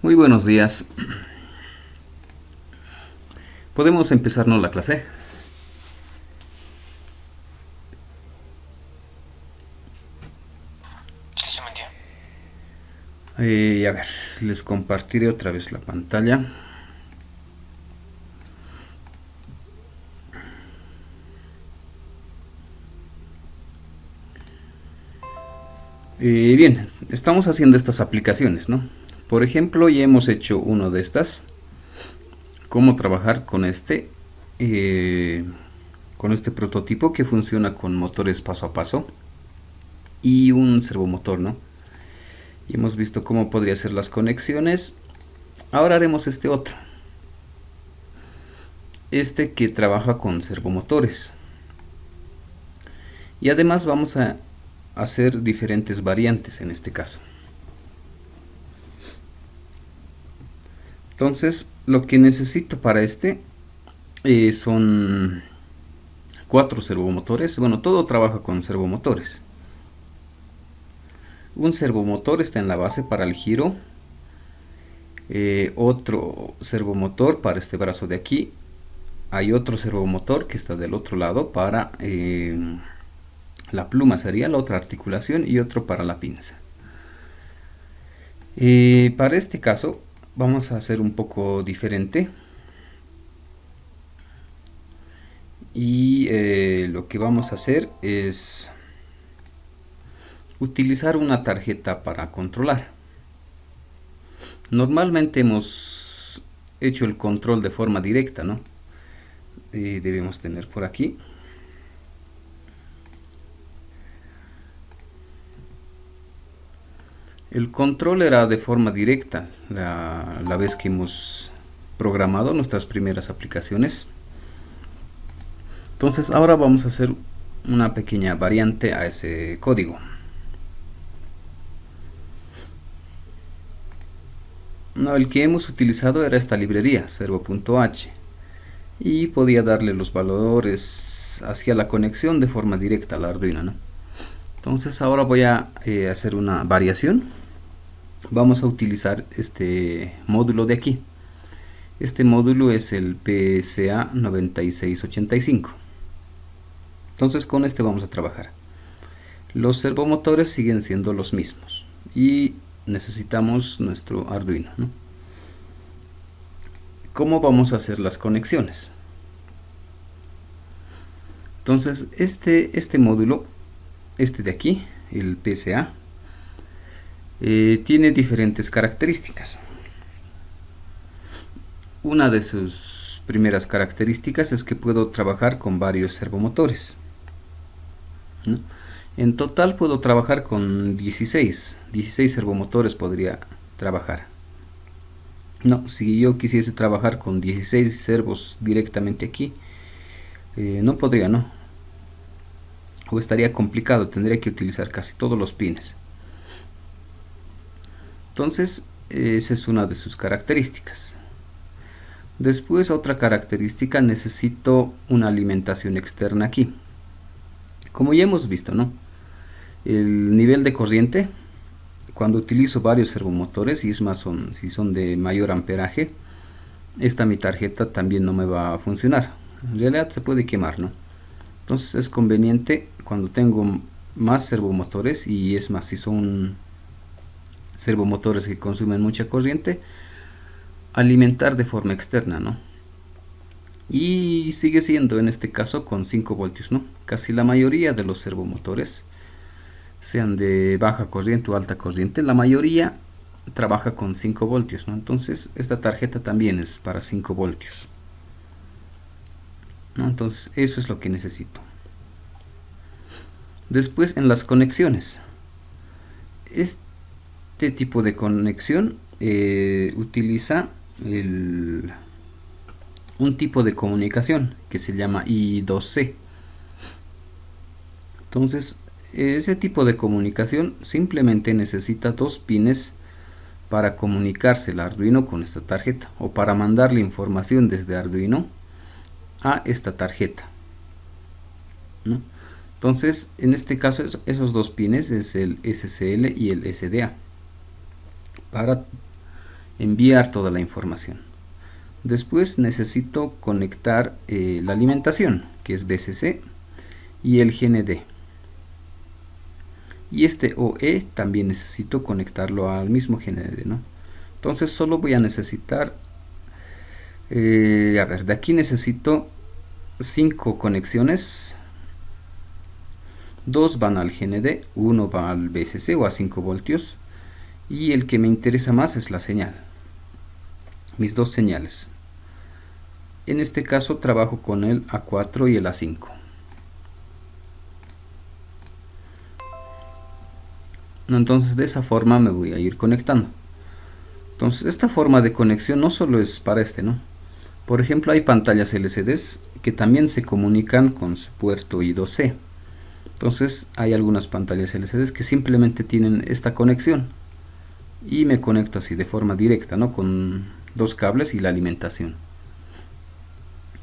Muy buenos días. ¿Podemos empezarnos la clase? Sí, se me dio. A ver, les compartiré otra vez la pantalla. Bien, estamos haciendo estas aplicaciones, ¿no? Por ejemplo, ya hemos hecho uno de estas. Cómo trabajar eh, con este prototipo que funciona con motores paso a paso y un servomotor, ¿no? Y hemos visto cómo podría ser las conexiones. Ahora haremos este otro. Este que trabaja con servomotores. Y además vamos a hacer diferentes variantes en este caso. Entonces, lo que necesito para son 4 servomotores. Bueno, todo trabaja con servomotores. Un servomotor está en la base para el giro. Otro servomotor para este brazo de aquí. Hay otro servomotor que está del otro lado para la pluma, sería la otra articulación, y otro para la pinza. Para este caso vamos a hacer un poco diferente. Y lo que vamos a hacer es utilizar una tarjeta para controlar. Normalmente hemos hecho el control de forma directa, ¿no? Debemos tener por aquí. El control era de forma directa la vez que hemos programado nuestras primeras aplicaciones. Entonces ahora vamos a hacer una pequeña variante a ese código. No, el que hemos utilizado era esta librería, servo.h, y podía darle los valores hacia la conexión de forma directa al Arduino, ¿no? Entonces ahora voy a hacer una variación. Vamos a utilizar este módulo de aquí. Este módulo es el PSA 9685. Entonces con este vamos a trabajar. Los servomotores siguen siendo los mismos y necesitamos nuestro Arduino, ¿no? ¿Cómo vamos a hacer las conexiones? Entonces este módulo, este de aquí, el PSA, tiene diferentes características. Una de sus primeras características es que puedo trabajar con varios servomotores, ¿no? En total puedo trabajar con 16 servomotores podría trabajar. No, si yo quisiese trabajar con 16 servos directamente aquí, no podría, no. O estaría complicado, tendría que utilizar casi todos los pines. Entonces, esa es una de sus características. Después, otra característica, necesito una alimentación externa aquí. Como ya hemos visto, ¿no? El nivel de corriente, cuando utilizo varios servomotores, y es más, si son de mayor amperaje, esta mi tarjeta también no me va a funcionar. En realidad se puede quemar, ¿no? Entonces es conveniente cuando tengo más servomotores, y es más, si son servomotores que consumen mucha corriente, alimentar de forma externa, ¿no? Y sigue siendo en este caso con 5 voltios, ¿no? Casi la mayoría de los servomotores, sean de baja corriente o alta corriente, la mayoría trabaja con 5 voltios, ¿no? Entonces esta tarjeta también es para 5 voltios, ¿no? Entonces eso es lo que necesito. Después, en las conexiones, este tipo de conexión utiliza un tipo de comunicación que se llama I2C. Entonces, ese tipo de comunicación simplemente necesita dos pines para comunicarse el Arduino con esta tarjeta, o para mandarle información desde Arduino a esta tarjeta, ¿no? Entonces, en este caso, esos dos pines es el SCL y el SDA. Para enviar toda la información. Después necesito conectar la alimentación, que es BCC, y el GND. Y este OE también necesito conectarlo al mismo GND, ¿no? Entonces solo voy a necesitar, de aquí necesito 5 conexiones. 2 van al GND, 1 va al BCC o a 5 voltios. Y el que me interesa más es la señal. Mis dos señales. En este caso trabajo con el A4 y el A5. Entonces de esa forma me voy a ir conectando. Entonces esta forma de conexión no solo es para este, ¿no? Por ejemplo, hay pantallas LCDs que también se comunican con su puerto I2C. Entonces hay algunas pantallas LCDs que simplemente tienen esta conexión y me conecto así de forma directa, ¿no? Con 2 cables y la alimentación.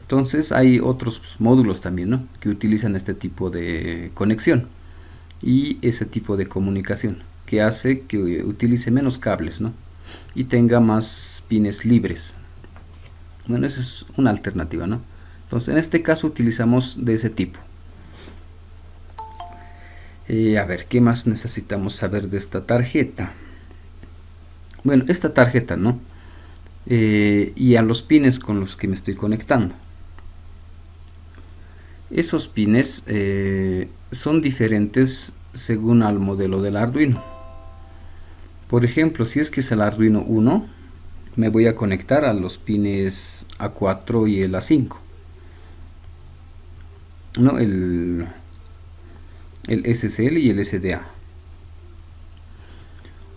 Entonces hay otros módulos también, ¿no? Que utilizan este tipo de conexión y ese tipo de comunicación que hace que utilice menos cables, ¿no? Y tenga más pines libres. Bueno, esa es una alternativa, ¿no? Entonces en este caso utilizamos de ese tipo. A ver, ¿qué más necesitamos saber de esta tarjeta? Bueno, esta tarjeta, ¿no? Y a los pines con los que me estoy conectando. Esos pines son diferentes según al modelo del Arduino. Por ejemplo, si es que es el Arduino 1, me voy a conectar a los pines A4 y el A5. ¿No? El SCL y el SDA.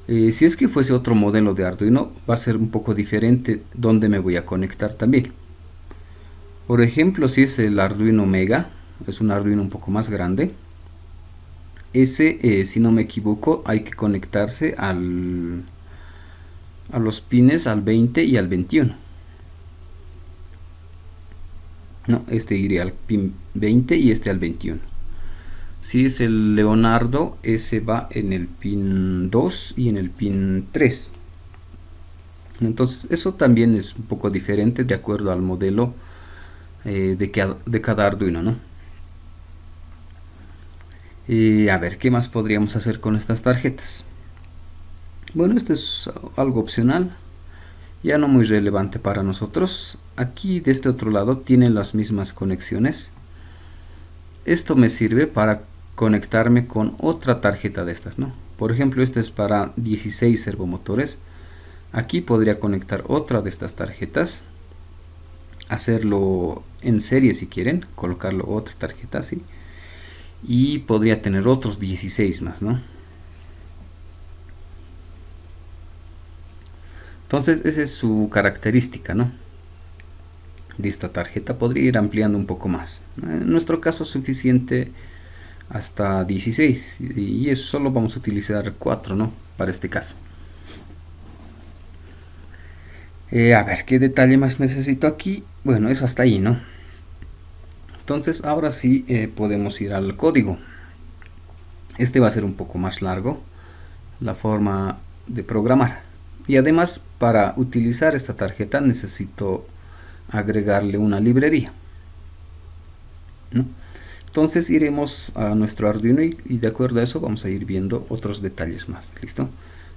Si es que fuese otro modelo de Arduino, va a ser un poco diferente donde me voy a conectar también. Por ejemplo, si es el Arduino Mega, es un Arduino un poco más grande. Ese, si no me equivoco, hay que conectarse a los pines al 20 y al 21. No, este iría al pin 20 y este al 21. Si es el Leonardo, ese va en el pin 2 y en el pin 3. Entonces eso también es un poco diferente de acuerdo al modelo de cada Arduino, ¿no? A ver, ¿qué más podríamos hacer con estas tarjetas? Bueno, esto es algo opcional, ya no muy relevante para nosotros. Aquí de este otro lado tienen las mismas conexiones. Esto me sirve para conectarme con otra tarjeta de estas, ¿no? Por ejemplo, este es para 16 servomotores. Aquí podría conectar otra de estas tarjetas, hacerlo en serie si quieren, colocarlo otra tarjeta así, y podría tener otros 16 más, ¿no? Entonces esa es su característica, ¿no? De esta tarjeta. Podría ir ampliando un poco más. En nuestro caso es suficiente hasta 16 y eso solo vamos a utilizar 4, ¿no? Para este caso. A ver, ¿qué detalle más necesito aquí? Bueno, eso hasta ahí, ¿no? Entonces ahora sí podemos ir al código. Este va a ser un poco más largo, la forma de programar. Y además, para utilizar esta tarjeta necesito agregarle una librería, ¿no? Entonces iremos a nuestro Arduino y de acuerdo a eso vamos a ir viendo otros detalles más. ¿Listo?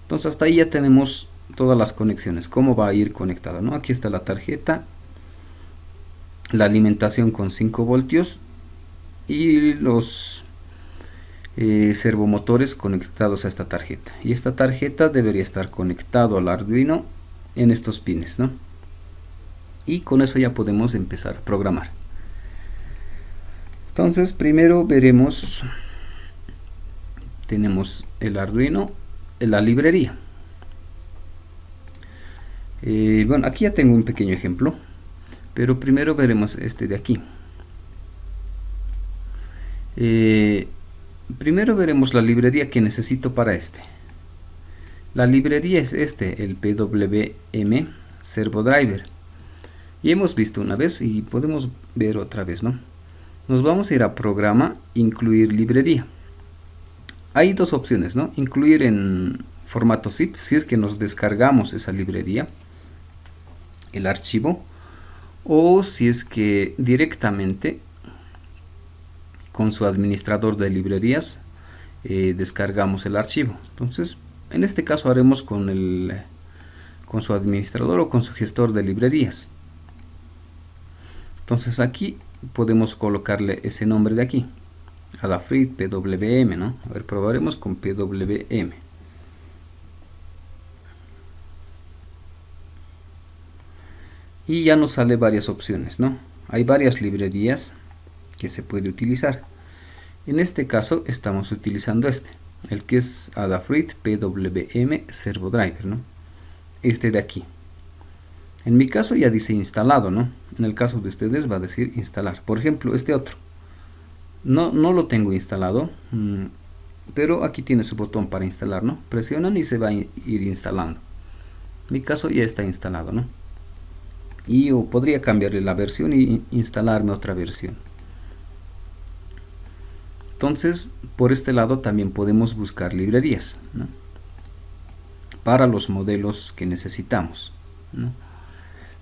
Entonces hasta ahí ya tenemos todas las conexiones, cómo va a ir conectada, ¿no? Aquí está la tarjeta, la alimentación con 5 voltios y los servomotores conectados a esta tarjeta. Y esta tarjeta debería estar conectado al Arduino en estos pines, ¿no? Y con eso ya podemos empezar a programar. Entonces primero veremos, tenemos el Arduino, la librería. Bueno, aquí ya tengo un pequeño ejemplo, pero primero veremos este de aquí. Primero veremos la librería que necesito para este. La librería es este, el PWM Servo Driver. Y hemos visto una vez y podemos ver otra vez, ¿no? Nos vamos a ir a programa, incluir librería. Hay dos opciones, ¿no? Incluir en formato zip, si es que nos descargamos esa librería, el archivo, o si es que directamente con su administrador de librerías descargamos el archivo. Entonces, en este caso haremos con su administrador o con su gestor de librerías. Entonces aquí podemos colocarle ese nombre de aquí, Adafruit PWM, ¿no? A ver, probaremos con PWM. Y ya nos sale varias opciones, ¿no? Hay varias librerías que se puede utilizar. En este caso estamos utilizando el que es Adafruit PWM Servo Driver, ¿no? Este de aquí. En mi caso ya dice instalado, ¿no? En el caso de ustedes va a decir instalar. Por ejemplo, este otro. No lo tengo instalado, pero aquí tiene su botón para instalar, ¿no? Presionan y se va a ir instalando. En mi caso ya está instalado, ¿no? Y yo podría cambiarle la versión y instalarme otra versión. Entonces, por este lado también podemos buscar librerías, ¿no? Para los modelos que necesitamos, ¿no?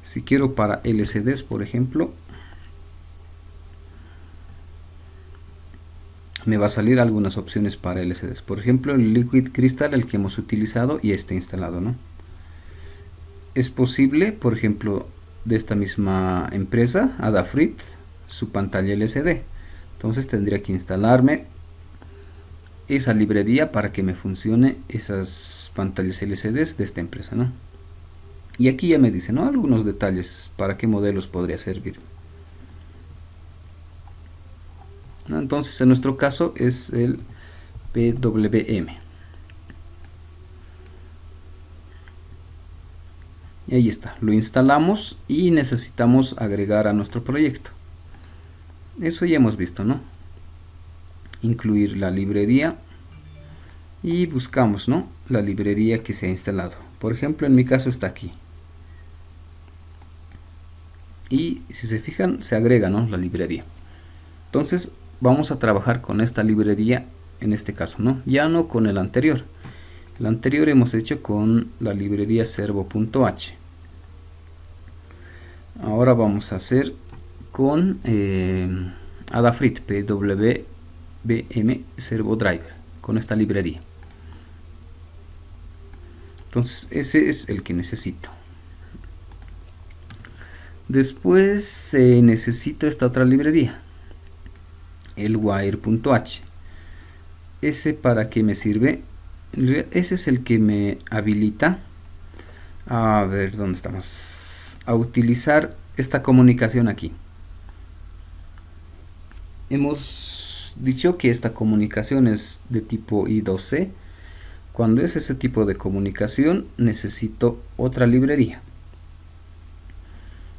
Si quiero para LCDs, por ejemplo, me va a salir algunas opciones para LCDs. Por ejemplo, el Liquid Crystal, el que hemos utilizado, y está instalado, ¿no? Es posible, por ejemplo, de esta misma empresa, Adafruit, su pantalla LCD. Entonces tendría que instalarme esa librería para que me funcione esas pantallas LCDs de esta empresa, ¿no? Y aquí ya me dice, ¿no? Algunos detalles para qué modelos podría servir, ¿no? Entonces en nuestro caso es el PWM. Y ahí está, lo instalamos y necesitamos agregar a nuestro proyecto. Eso ya hemos visto, ¿no? Incluir la librería y buscamos, ¿no? La librería que se ha instalado. Por ejemplo, en mi caso está aquí. Y si se fijan, se agrega, ¿no? La librería. Entonces vamos a trabajar con esta librería en este caso, ¿no? Ya no con el anterior. El anterior hemos hecho con la librería servo.h. Ahora vamos a hacer con Adafruit PWM Servo Driver, con esta librería. Entonces ese es el que necesito. Después necesito esta otra librería, el wire.h. ¿Ese para qué me sirve? Ese es el que me habilita a ver dónde estamos, a utilizar esta comunicación aquí. Hemos dicho que esta comunicación es de tipo I2C. Cuando es ese tipo de comunicación necesito otra librería.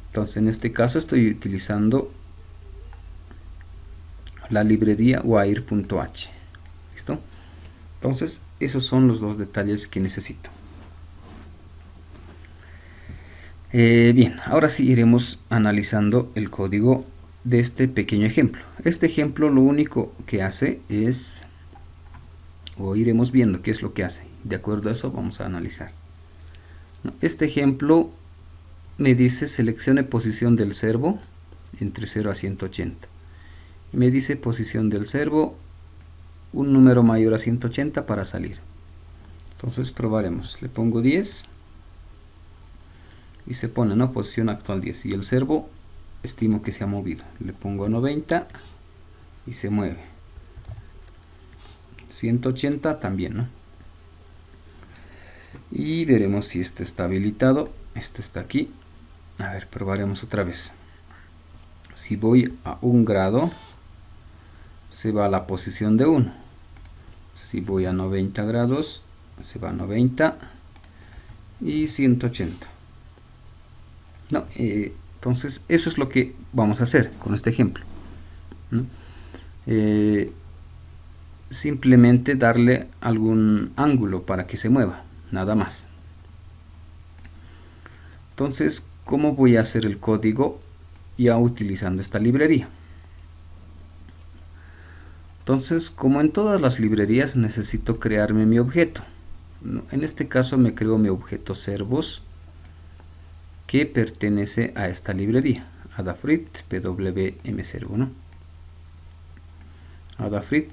Entonces en este caso estoy utilizando la librería wire.h. ¿Listo? Entonces esos son los dos detalles que necesito. Bien, ahora sí iremos analizando el código de este pequeño ejemplo. Este ejemplo lo único que hace es, o iremos viendo qué es lo que hace. De acuerdo a eso vamos a analizar. Este ejemplo me dice seleccione posición del servo entre 0 a 180. Y me dice posición del servo un número mayor a 180 para salir. Entonces probaremos. Le pongo 10 y se pone, ¿no? Posición actual 10 y el servo estimo que se ha movido. Le pongo 90 y se mueve. 180 también, ¿no? Y veremos si esto está habilitado. Esto está aquí. A ver, probaremos otra vez. Si voy a 1 grado, se va a la posición de 1. Si voy a 90 grados, se va a 90 y 180. No, entonces eso es lo que vamos a hacer con este ejemplo, ¿no? Simplemente darle algún ángulo para que se mueva, nada más. Entonces, ¿cómo voy a hacer el código ya utilizando esta librería? Entonces, como en todas las librerías, necesito crearme mi objeto. No, en este caso me creo mi objeto servos que pertenece a esta librería, Adafruit pwm servo, ¿no? Adafruit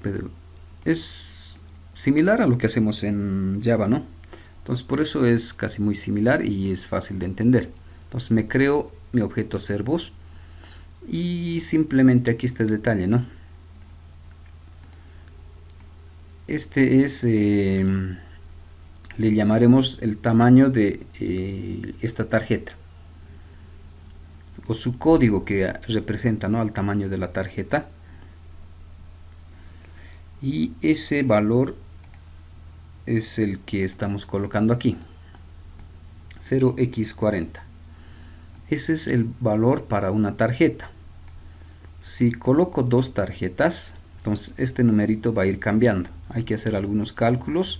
es similar a lo que hacemos en Java, ¿no? Entonces por eso es casi muy similar y es fácil de entender. Entonces me creo mi objeto servos y simplemente aquí está el detalle, ¿no? Este es, le llamaremos el tamaño de esta tarjeta o su código que representa, ¿no?, al tamaño de la tarjeta, y ese valor es el que estamos colocando aquí, 0x40. Ese es el valor para una tarjeta. Si coloco dos tarjetas, entonces este numerito va a ir cambiando. Hay que hacer algunos cálculos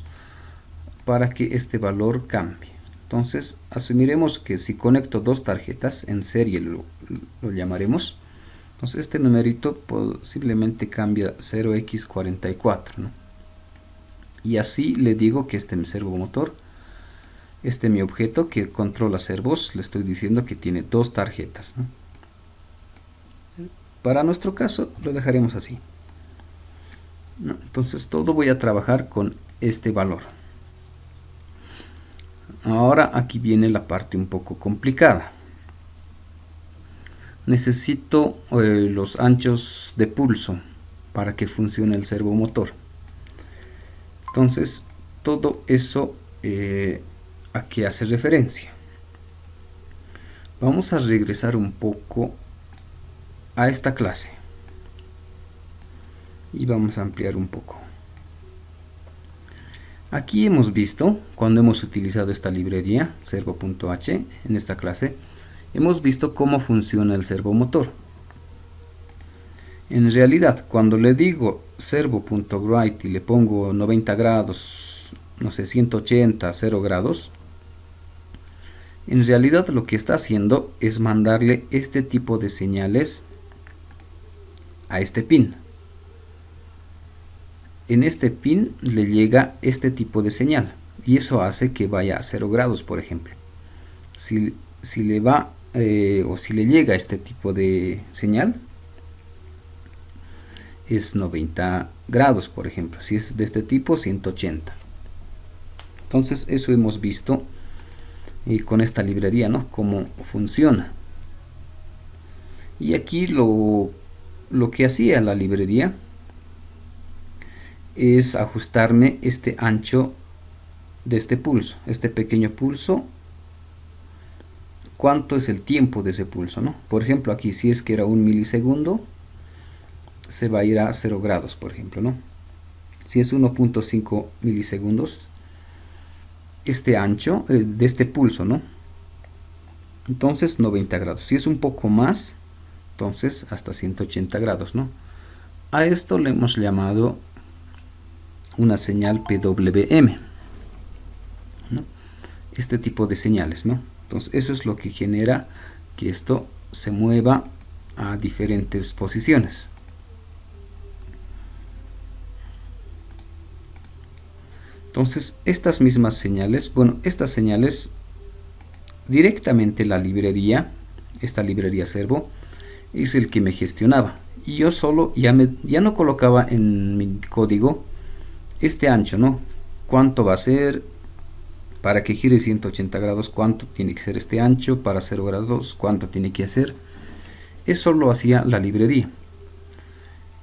para que este valor cambie. Entonces asumiremos que si conecto dos tarjetas en serie, lo llamaremos, entonces este numerito posiblemente cambia 0x44, ¿no? Y así le digo que este es mi servomotor, este es mi objeto que controla servos, le estoy diciendo que tiene dos tarjetas, ¿no? Para nuestro caso lo dejaremos así, ¿no? Entonces todo voy a trabajar con este valor. Ahora aquí viene la parte un poco complicada. Necesito los anchos de pulso para que funcione el servomotor. Entonces todo eso a qué hace referencia. Vamos a regresar un poco a esta clase y vamos a ampliar un poco. Aquí hemos visto, cuando hemos utilizado esta librería servo.h en esta clase, hemos visto cómo funciona el servomotor. En realidad, cuando le digo servo.write y le pongo 90 grados, no sé, 180, 0 grados, en realidad lo que está haciendo es mandarle este tipo de señales a este pin. En este pin le llega este tipo de señal y eso hace que vaya a 0 grados, por ejemplo. Si le va o si le llega este tipo de señal, es 90 grados, por ejemplo. Si es de este tipo, 180. Entonces eso hemos visto con esta librería, ¿no?, cómo funciona. Y aquí lo que hacía la librería es ajustarme este ancho de este pulso, este pequeño pulso. ¿Cuánto es el tiempo de ese pulso, no? Por ejemplo, aquí si es que era 1 milisegundo, se va a ir a 0 grados, por ejemplo, ¿no? Si es 1.5 milisegundos, este ancho de este pulso, ¿no? Entonces 90 grados. Si es un poco más, entonces hasta 180 grados, ¿no? A esto le hemos llamado una señal PWM, ¿no? Este tipo de señales, ¿no? Entonces eso es lo que genera que esto se mueva a diferentes posiciones. Entonces estas mismas señales, bueno, estas señales directamente la librería, esta librería servo, es el que me gestionaba. Y yo solo ya no colocaba en mi código este ancho, ¿no? ¿Cuánto va a ser? Para que gire 180 grados, ¿cuánto tiene que ser este ancho? Para 0 grados, ¿cuánto tiene que hacer? Eso lo hacía la librería.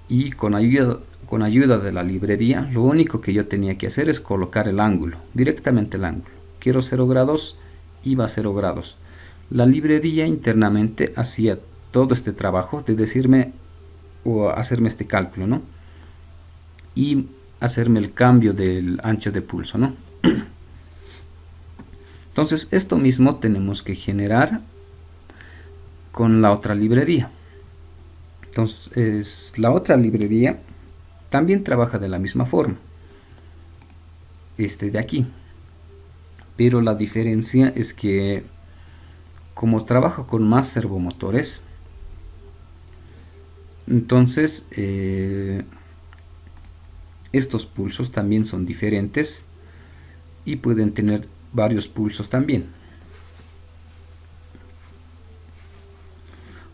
Y con ayuda de la librería, lo único que yo tenía que hacer es colocar el ángulo, directamente el ángulo. Quiero 0 grados, iba a 0 grados. La librería internamente hacía todo este trabajo de decirme o hacerme este cálculo, ¿no? Y hacerme el cambio del ancho de pulso, ¿no? Entonces esto mismo tenemos que generar con la otra librería. Entonces la otra librería también trabaja de la misma forma, este de aquí, pero la diferencia es que como trabajo con más servomotores, entonces estos pulsos también son diferentes y pueden tener varios pulsos también.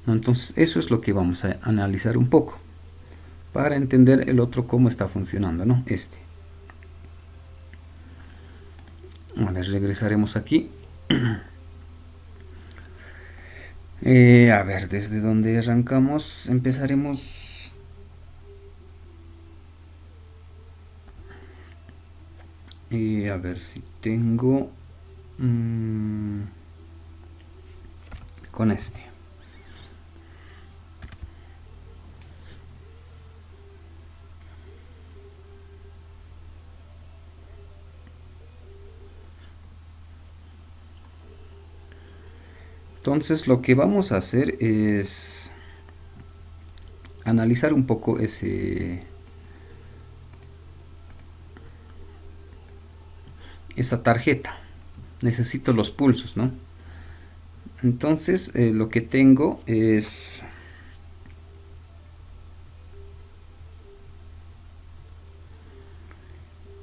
Entonces eso es lo que vamos a analizar un poco para entender el otro cómo está funcionando, ¿no? Ahora regresaremos aquí. A ver, desde donde arrancamos empezaremos. A ver si tengo con este. Entonces lo que vamos a hacer es analizar un poco esa tarjeta. Necesito los pulsos, ¿no? Entonces lo que tengo es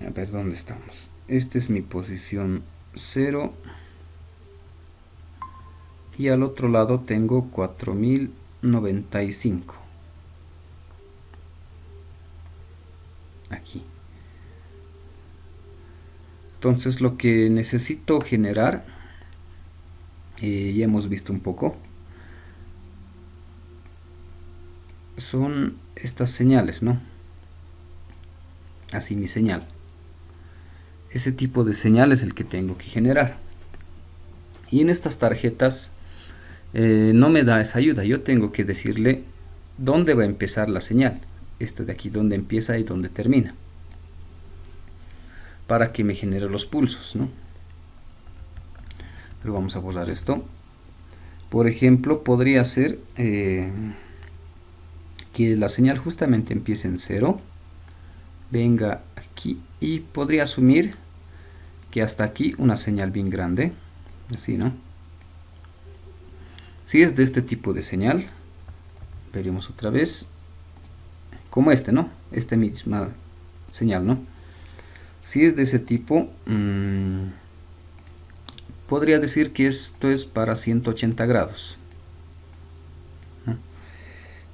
a ver dónde estamos. Esta es mi posición 0 y al otro lado tengo 4095 aquí. Entonces lo que necesito generar, ya hemos visto un poco, son estas señales, ¿no? Así mi señal. Ese tipo de señal es el que tengo que generar. Y en estas tarjetas no me da esa ayuda. Yo tengo que decirle dónde va a empezar la señal. Esta de aquí, dónde empieza y dónde termina. Para que me genere los pulsos, ¿no? Pero vamos a borrar esto. Por ejemplo, podría ser que la señal justamente empiece en 0. Venga aquí y podría asumir que hasta aquí una señal bien grande. Así, ¿no? Si es de este tipo de señal, veremos otra vez. Como ¿no? Esta misma señal, ¿no? Si es de ese tipo, podría decir que esto es para 180 grados, ¿no?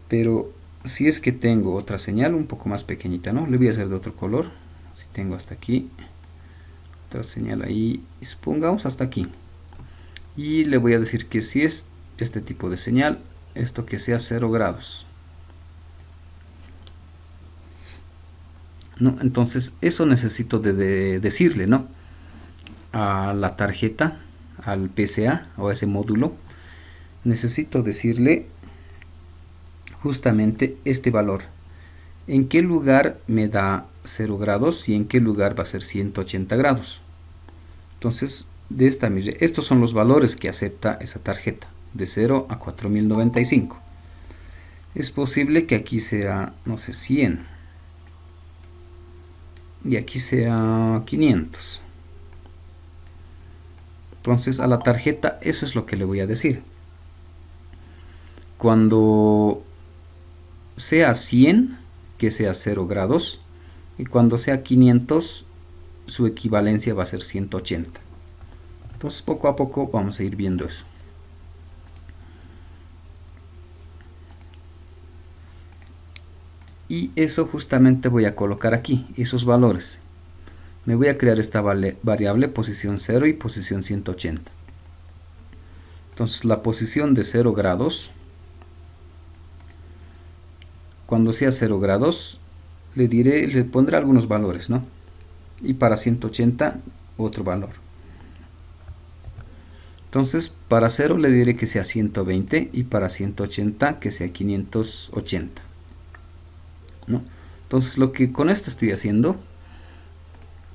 Pero si es que tengo otra señal un poco más pequeñita, ¿no? Le voy a hacer de otro color. Si tengo hasta aquí, otra señal ahí, y supongamos hasta aquí. Y le voy a decir que si es este tipo de señal, esto que sea 0 grados. ¿No? Entonces eso necesito de decirle, ¿no? A la tarjeta, al PCA o a ese módulo, necesito decirle justamente este valor. ¿En qué lugar me da 0 grados y en qué lugar va a ser 180 grados? Entonces, estos son los valores que acepta esa tarjeta, de 0 a 4095. Es posible que aquí sea, no sé, 100. Y aquí sea 500. Entonces a la tarjeta eso es lo que le voy a decir. Cuando sea 100, que sea 0 grados. Y cuando sea 500, su equivalencia va a ser 180. Entonces poco a poco vamos a ir viendo eso. Y eso justamente voy a colocar aquí, esos valores. Me voy a crear esta variable posición 0 y posición 180. Entonces la posición de 0 grados, cuando sea 0 grados, le pondré algunos valores, ¿no? Y para 180 otro valor. Entonces para 0 le diré que sea 120 y para 180 que sea 580. ¿No? Entonces lo que con esto estoy haciendo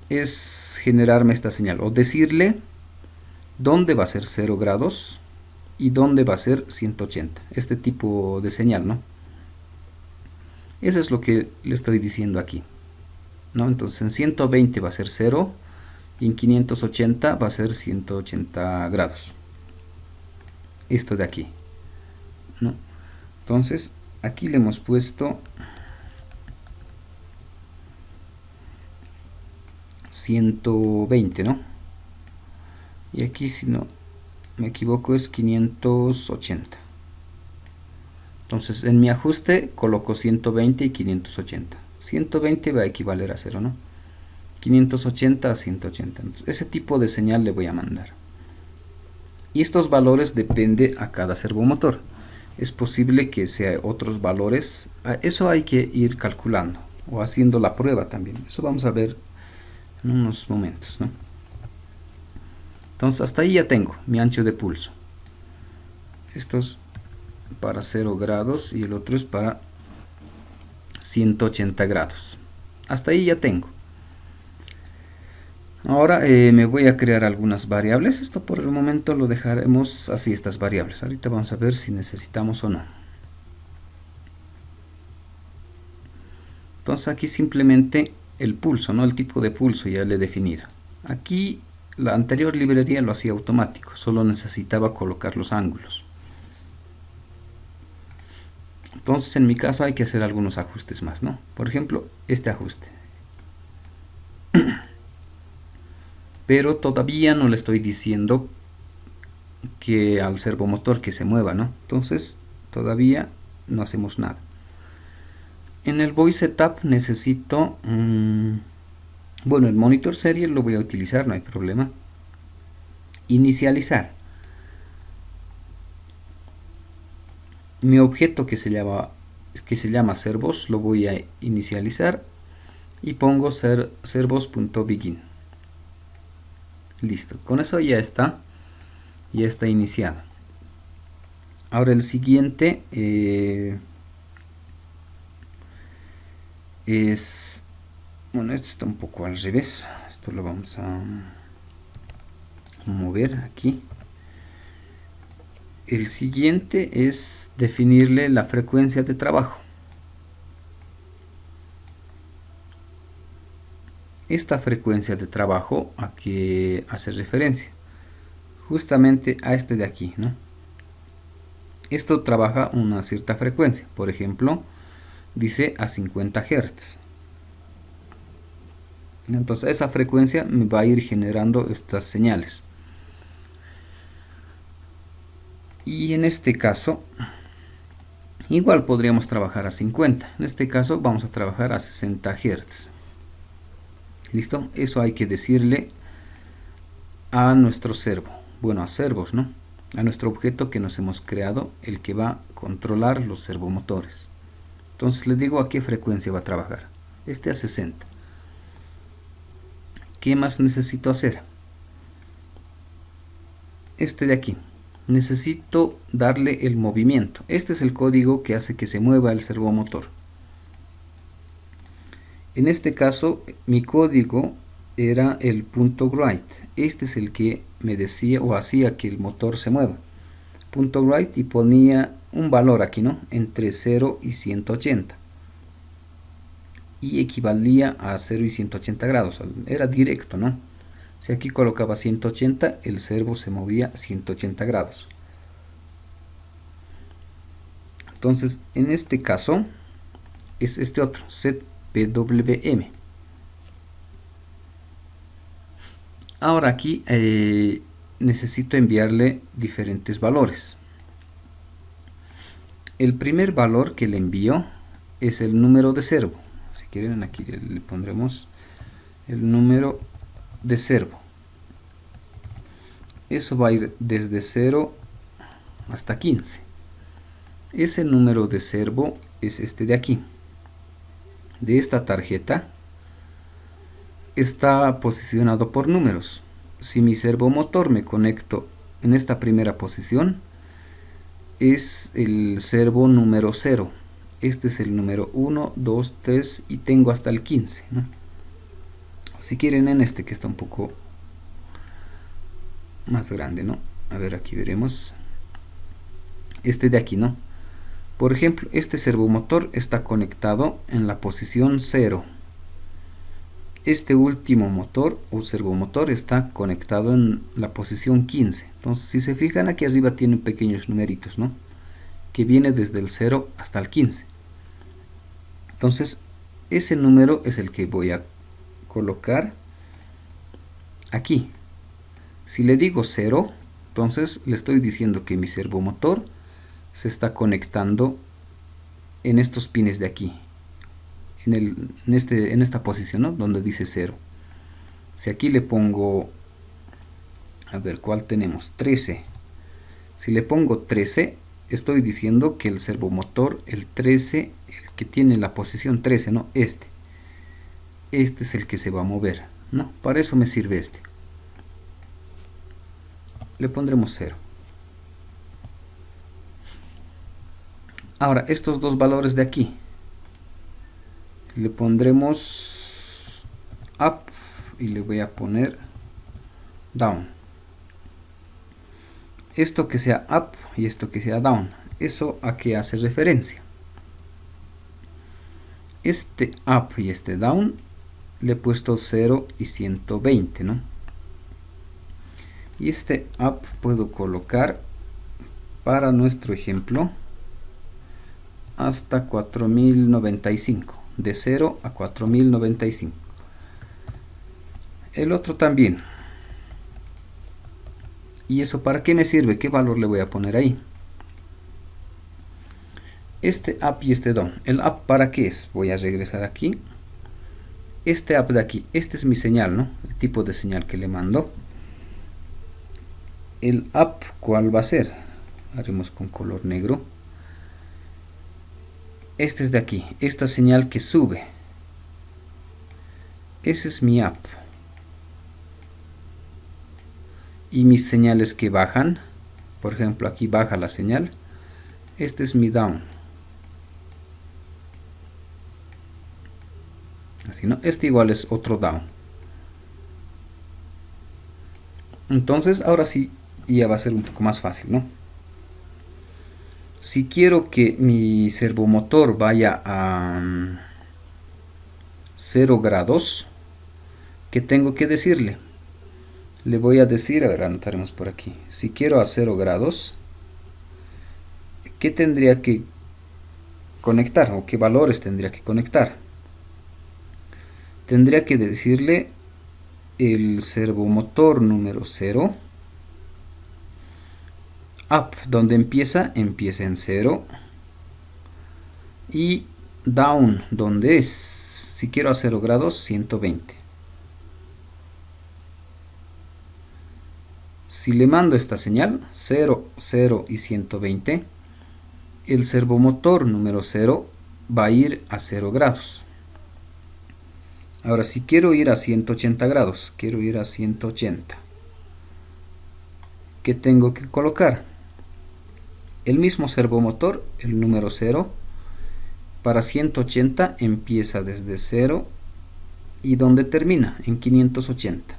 es generarme esta señal o decirle dónde va a ser 0 grados y dónde va a ser 180. Este tipo de señal, ¿no? Eso es lo que le estoy diciendo aquí, ¿no? Entonces en 120 va a ser 0 y en 580 va a ser 180 grados. Esto de aquí, ¿no? Entonces aquí le hemos puesto 120, ¿no? Y aquí, si no me equivoco, es 580. Entonces en mi ajuste coloco 120 y 580. 120 va a equivaler a 0, ¿no? 580 a 180. Entonces, ese tipo de señal le voy a mandar. Y estos valores depende a cada servomotor. Es posible que sea otros valores. Eso hay que ir calculando o haciendo la prueba también. Eso vamos a ver en unos momentos, ¿no? Entonces hasta ahí ya tengo mi ancho de pulso. Esto es para 0 grados y el otro es para 180 grados. Hasta ahí ya tengo. Ahora me voy a crear algunas variables. Esto por el momento lo dejaremos así, estas variables. Ahorita vamos a ver si necesitamos o no. Entonces aquí simplemente el pulso, ¿no? El tipo de pulso ya le he definido. Aquí la anterior librería lo hacía automático, solo necesitaba colocar los ángulos. Entonces en mi caso hay que hacer algunos ajustes más, ¿no? Por ejemplo, este ajuste. Pero todavía no le estoy diciendo que al servomotor que se mueva, ¿no? Entonces todavía no hacemos nada. En el voice setup necesito, bueno, el monitor serial lo voy a utilizar, no hay problema. Inicializar. Mi objeto que se llama servos lo voy a inicializar y pongo servos.begin. Listo, con eso ya está iniciado. Ahora el siguiente es, bueno, esto está un poco al revés. Esto lo vamos a mover aquí. El siguiente es definirle la frecuencia de trabajo. Esta frecuencia de trabajo, ¿a qué hace referencia? Justamente a este de aquí, ¿no? Esto trabaja una cierta frecuencia, por ejemplo, dice a 50 Hz. Entonces esa frecuencia me va a ir generando estas señales. Y en este caso, igual podríamos trabajar a 50. En este caso vamos a trabajar a 60 Hz. ¿Listo? Eso hay que decirle a nuestro servo. Bueno, a servos, ¿no? A nuestro objeto que nos hemos creado, el que va a controlar los servomotores. Entonces le digo a qué frecuencia va a trabajar. Este a 60. ¿Qué más necesito hacer? Este de aquí. Necesito darle el movimiento. Este es el código que hace que se mueva el servomotor. En este caso, mi código era el .write. Este es el que me decía o hacía que el motor se mueva. .write y ponía un valor aquí, ¿no? Entre 0 y 180. Y equivalía a 0 y 180 grados. Era directo, ¿no? Si aquí colocaba 180, el servo se movía a 180 grados. Entonces, en este caso, es este otro, setPWM. Ahora aquí necesito enviarle diferentes valores. El primer valor que le envío es el número de servo. Si quieren, aquí le pondremos el número de servo. Eso va a ir desde 0 hasta 15. Ese número de servo es este de aquí. De esta tarjeta está posicionado por números. Si mi servomotor me conecto en esta primera posición, es el servo número 0. Este es el número 1, 2, 3 y tengo hasta el 15, ¿no? Si quieren en este que está un poco más grande, ¿no? A ver, aquí veremos. Este de aquí, ¿no? Por ejemplo, este servomotor está conectado en la posición 0. Este último motor o servomotor está conectado en la posición 15. Entonces, si se fijan, aquí arriba tienen pequeños numeritos, ¿no? Que viene desde el 0 hasta el 15. Entonces, ese número es el que voy a colocar aquí. Si le digo 0, entonces le estoy diciendo que mi servomotor se está conectando en estos pines de aquí, en esta posición, ¿no? Donde dice 0. Si aquí le pongo, a ver, ¿cuál tenemos? 13. Si le pongo 13, estoy diciendo que el servomotor, el 13, el que tiene la posición 13, ¿no? Este es el que se va a mover, ¿no? Para eso me sirve este. Le pondremos 0. Ahora, estos dos valores de aquí, le pondremos up y le voy a poner down. Esto que sea up y esto que sea down. ¿Eso a qué hace referencia? Este up y este down le he puesto 0 y 120, ¿no? Y este up puedo colocar para nuestro ejemplo hasta 4095, de 0 a 4095. El otro también. ¿Y eso para qué me sirve? ¿Qué valor le voy a poner ahí? Este up y este down. ¿El up para qué es? Voy a regresar aquí. Este up de aquí, este es mi señal, ¿no? El tipo de señal que le mando. El up, ¿cuál va a ser? Haremos con color negro. Este es de aquí, esta señal que sube. Ese es mi up. Y mis señales que bajan, por ejemplo, aquí baja la señal. Este es mi down. Así, ¿no? Este igual es otro down. Entonces, ahora sí, ya va a ser un poco más fácil, ¿no? Si quiero que mi servomotor vaya a 0 grados, ¿qué tengo que decirle? Le voy a decir, a ver, anotaremos por aquí. Si quiero a 0 grados, ¿qué tendría que conectar o qué valores tendría que conectar? Tendría que decirle el servomotor número 0, up, donde empieza en 0, y down, donde es, si quiero a 0 grados, 120. Si le mando esta señal, 0, 0 y 120, el servomotor número 0 va a ir a 0 grados. Ahora, si quiero ir a 180 grados, quiero ir a 180, ¿qué tengo que colocar? El mismo servomotor, el número 0, para 180 empieza desde 0 y donde termina, en 580.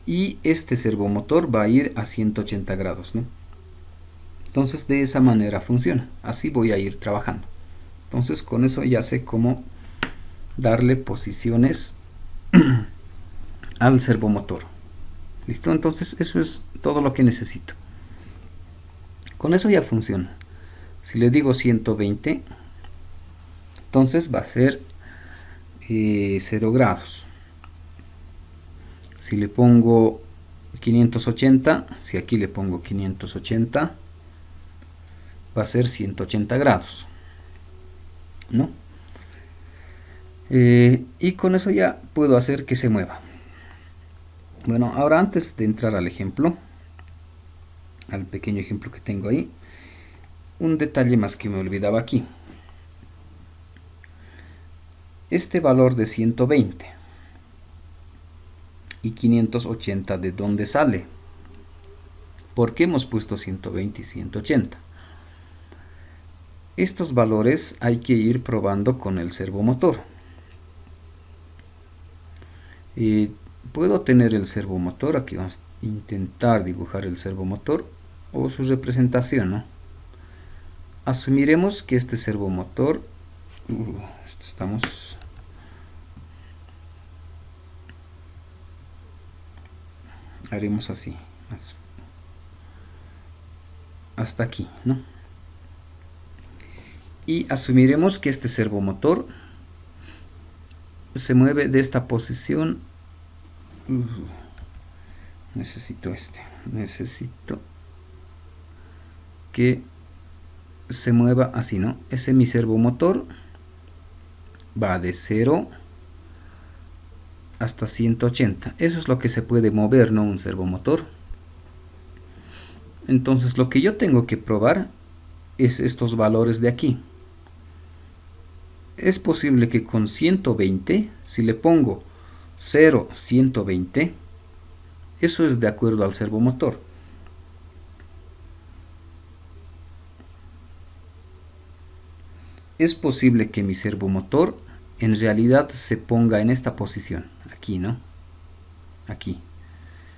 Y este servomotor va a ir a 180 grados, ¿no? Entonces de esa manera funciona. Así voy a ir trabajando. Entonces con eso ya sé cómo darle posiciones al servomotor. ¿Listo? Entonces eso es todo lo que necesito. Con eso ya funciona. Si le digo 120, entonces va a ser 0 grados. Si le pongo 580, si aquí le pongo 580, va a ser 180 grados, ¿no? Y con eso ya puedo hacer que se mueva. Bueno, ahora antes de entrar al ejemplo, al pequeño ejemplo que tengo ahí, un detalle más que me olvidaba aquí. Este valor de 120 y 580, ¿de dónde sale? ¿Por qué hemos puesto 120 y 180? Estos valores hay que ir probando con el servomotor. Puedo tener el servomotor, aquí vamos a intentar dibujar el servomotor o su representación, ¿no? Asumiremos que este servomotor, haremos así, hasta aquí, ¿no? y asumiremos que este servomotor se mueve de esta posición. Necesito que se mueva así, ¿no? Ese mi servomotor va de 0 hasta 180. Eso es lo que se puede mover, ¿no? Un servomotor. Entonces lo que yo tengo que probar es estos valores de aquí. Es posible que con 120, si le pongo 0, 120, eso es de acuerdo al servomotor. Es posible que mi servomotor en realidad se ponga en esta posición, aquí, ¿no? Aquí.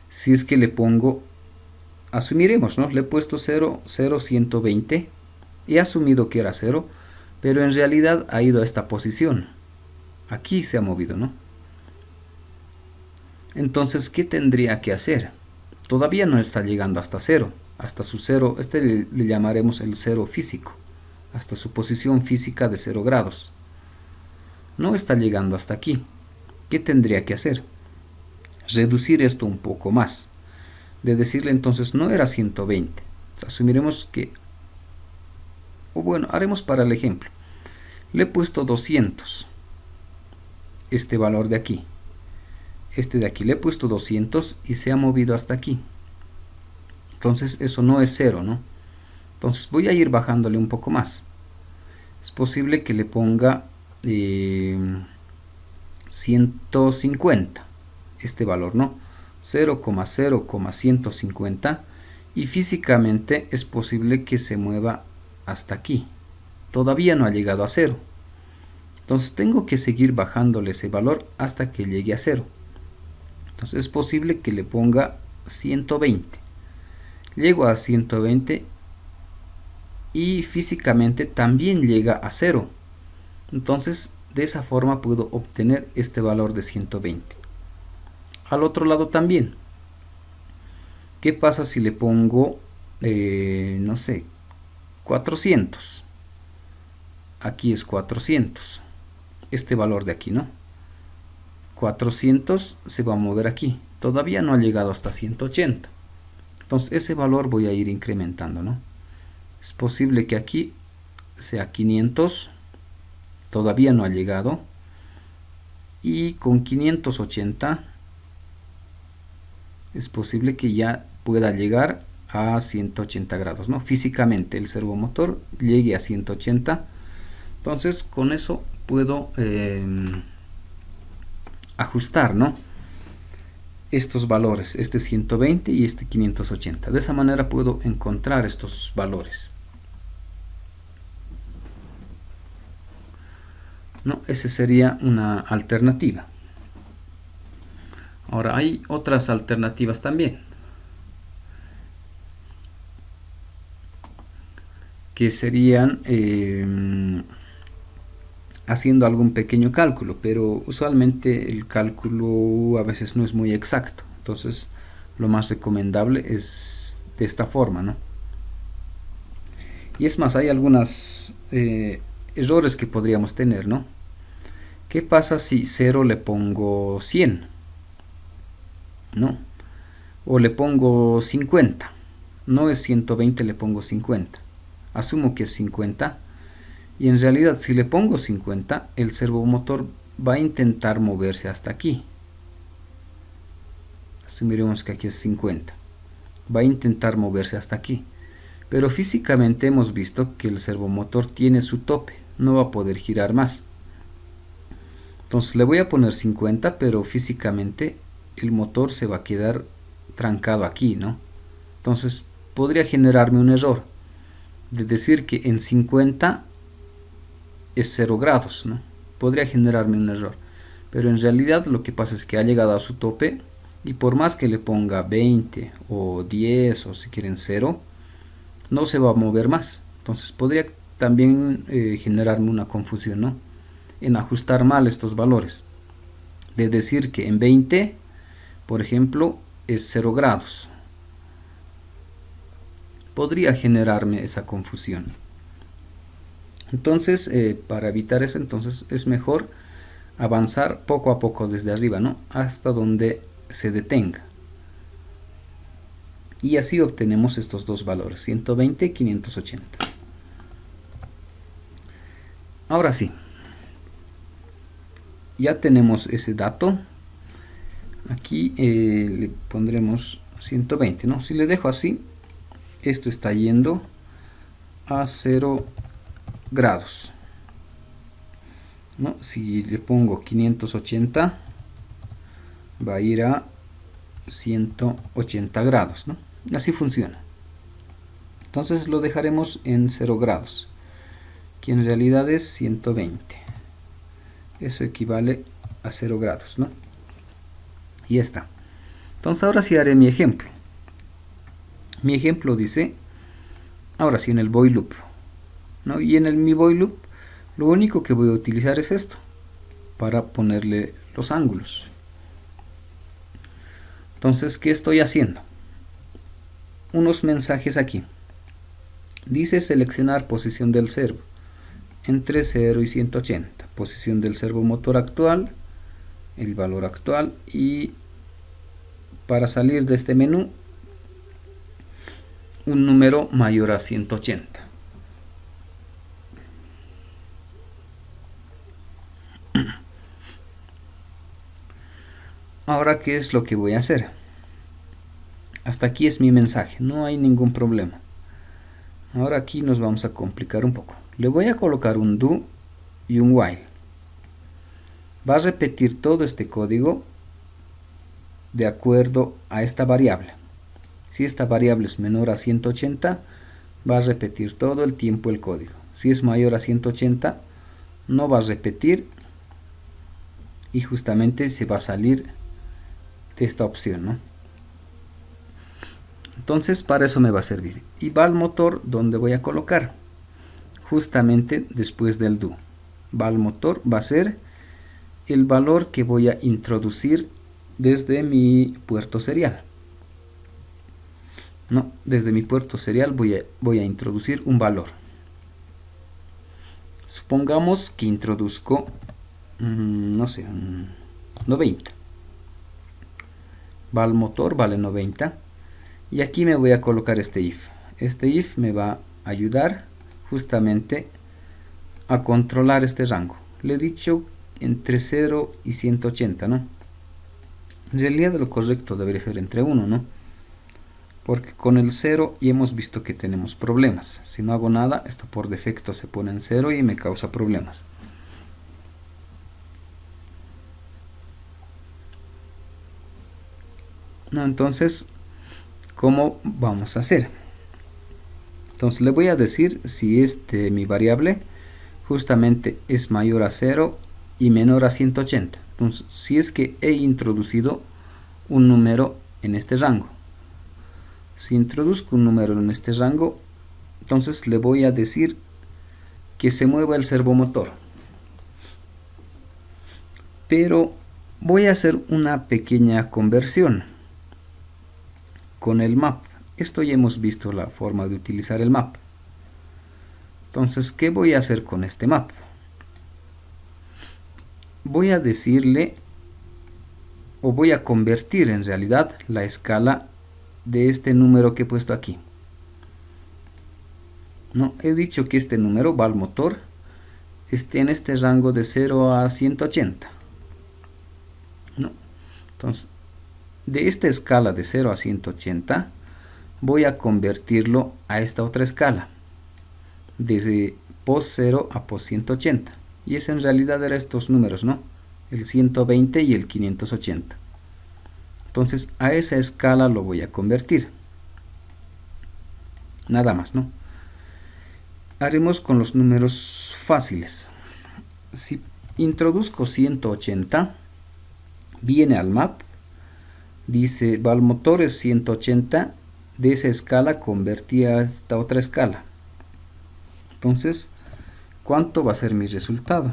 Si es que le pongo, asumiremos, ¿no? Le he puesto 0, 0, 120, he asumido que era 0, pero en realidad ha ido a esta posición. Aquí se ha movido, ¿no? Entonces, ¿qué tendría que hacer? Todavía no está llegando hasta 0, hasta su 0, le llamaremos el 0 físico, hasta su posición física de 0 grados. No está llegando hasta aquí. ¿Qué tendría que hacer? Reducir esto un poco más. De decirle entonces no era 120. Asumiremos que, o bueno, haremos para el ejemplo. Le he puesto 200. Este valor de aquí. Este de aquí le he puesto 200 y se ha movido hasta aquí. Entonces eso no es 0, ¿no? Entonces voy a ir bajándole un poco más. Es posible que le ponga 150. Este valor, ¿no? 0,0,150. Y físicamente es posible que se mueva hasta aquí. Todavía no ha llegado a 0. Entonces tengo que seguir bajándole ese valor hasta que llegue a 0. Entonces es posible que le ponga 120. Llego a 120 y físicamente también llega a 0. Entonces de esa forma puedo obtener este valor de 120. Al otro lado también. ¿Qué pasa si le pongo, no sé, 400? Aquí es 400. Este valor de aquí, ¿no? 400 se va a mover aquí. Todavía no ha llegado hasta 180. Entonces ese valor voy a ir incrementando, ¿no? Es posible que aquí sea 500. Todavía no ha llegado. Y con 580 es posible que ya pueda llegar a 180 grados, ¿no? Físicamente el servomotor llegue a 180. Entonces con eso puedo ajustar, ¿no? Estos valores, este 120 y este 580. De esa manera puedo encontrar estos valores. ¿No? Esa sería una alternativa. Ahora hay otras alternativas también, que serían haciendo algún pequeño cálculo, pero usualmente el cálculo a veces no es muy exacto. Entonces lo más recomendable es de esta forma, ¿no? Y es más, hay algunos errores que podríamos tener, ¿no? ¿Qué pasa si 0 le pongo 100? ¿No? O le pongo 50. No es 120, le pongo 50. Asumo que es 50. Y en realidad si le pongo 50, el servomotor va a intentar moverse hasta aquí. Asumiremos que aquí es 50. Va a intentar moverse hasta aquí. Pero físicamente hemos visto que el servomotor tiene su tope. No va a poder girar más. Entonces le voy a poner 50, pero físicamente el motor se va a quedar trancado aquí, ¿no? Entonces podría generarme un error de decir que en 50 es 0 grados, ¿no? Podría generarme un error, pero en realidad lo que pasa es que ha llegado a su tope y por más que le ponga 20 o 10 o si quieren 0, no se va a mover más. Entonces podría también generarme una confusión, ¿no? En ajustar mal estos valores, de decir que en 20, por ejemplo, es 0 grados. Podría generarme esa confusión. Entonces, para evitar eso, entonces es mejor avanzar poco a poco desde arriba, ¿no? Hasta donde se detenga. Y así obtenemos estos dos valores, 120 y 580. Ahora sí, ya tenemos ese dato. Aquí le pondremos 120, ¿no? Si le dejo así, esto está yendo a 0 grados, ¿no? Si le pongo 580, va a ir a 180 grados, ¿no? Así funciona. Entonces lo dejaremos en 0 grados, que en realidad es 120. Eso equivale a 0 grados, ¿no? Y ya está. Entonces ahora sí haré mi ejemplo. Mi ejemplo dice, ahora sí en el void loop, ¿no? Y en mi void loop lo único que voy a utilizar es esto, para ponerle los ángulos. Entonces, ¿qué estoy haciendo? Unos mensajes aquí. Dice seleccionar posición del servo entre 0 y 180. Posición del servo motor actual, el valor actual, y para salir de este menú, un número mayor a 180. Ahora, ¿qué es lo que voy a hacer? Hasta aquí es mi mensaje, no hay ningún problema. Ahora aquí nos vamos a complicar un poco. Le voy a colocar un do y un while. Va a repetir todo este código de acuerdo a esta variable. Si esta variable es menor a 180, va a repetir todo el tiempo el código. Si es mayor a 180, no va a repetir y justamente se va a salir de esta opción, ¿no? Entonces para eso me va a servir. Y va al motor donde voy a colocar, justamente después del do. Va al motor, va a ser el valor que voy a introducir desde mi puerto serial. No, desde mi puerto serial voy a introducir un valor. Supongamos que introduzco, no sé, 90. Va al motor, vale 90. Y aquí me voy a colocar este if. Este if me va a ayudar justamente a controlar este rango. Le he dicho entre 0 y 180, ¿no? En realidad lo correcto debería ser entre 1, ¿no? Porque con el 0 ya hemos visto que tenemos problemas. Si no hago nada, esto por defecto se pone en 0 y me causa problemas. No, entonces, ¿cómo vamos a hacer? Entonces le voy a decir si mi variable justamente es mayor a 0 y menor a 180. Entonces, si es que he introducido un número en este rango. Si introduzco un número en este rango, entonces le voy a decir que se mueva el servomotor. Pero voy a hacer una pequeña conversión con el map. Esto ya hemos visto la forma de utilizar el map. Entonces, ¿qué voy a hacer con este map? Voy a decirle, o voy a convertir en realidad la escala de este número que he puesto aquí. No, he dicho que este número va al motor, esté en este rango de 0 a 180. ¿No? Entonces, de esta escala de 0 a 180, voy a convertirlo a esta otra escala, desde post 0 a post 180. Y eso en realidad eran estos números, ¿no? El 120 y el 580. Entonces a esa escala lo voy a convertir. Nada más, ¿no? Haremos con los números fáciles. Si introduzco 180, viene al map, dice, va al motor es 180, de esa escala convertí a esta otra escala. Entonces, ¿cuánto va a ser mi resultado?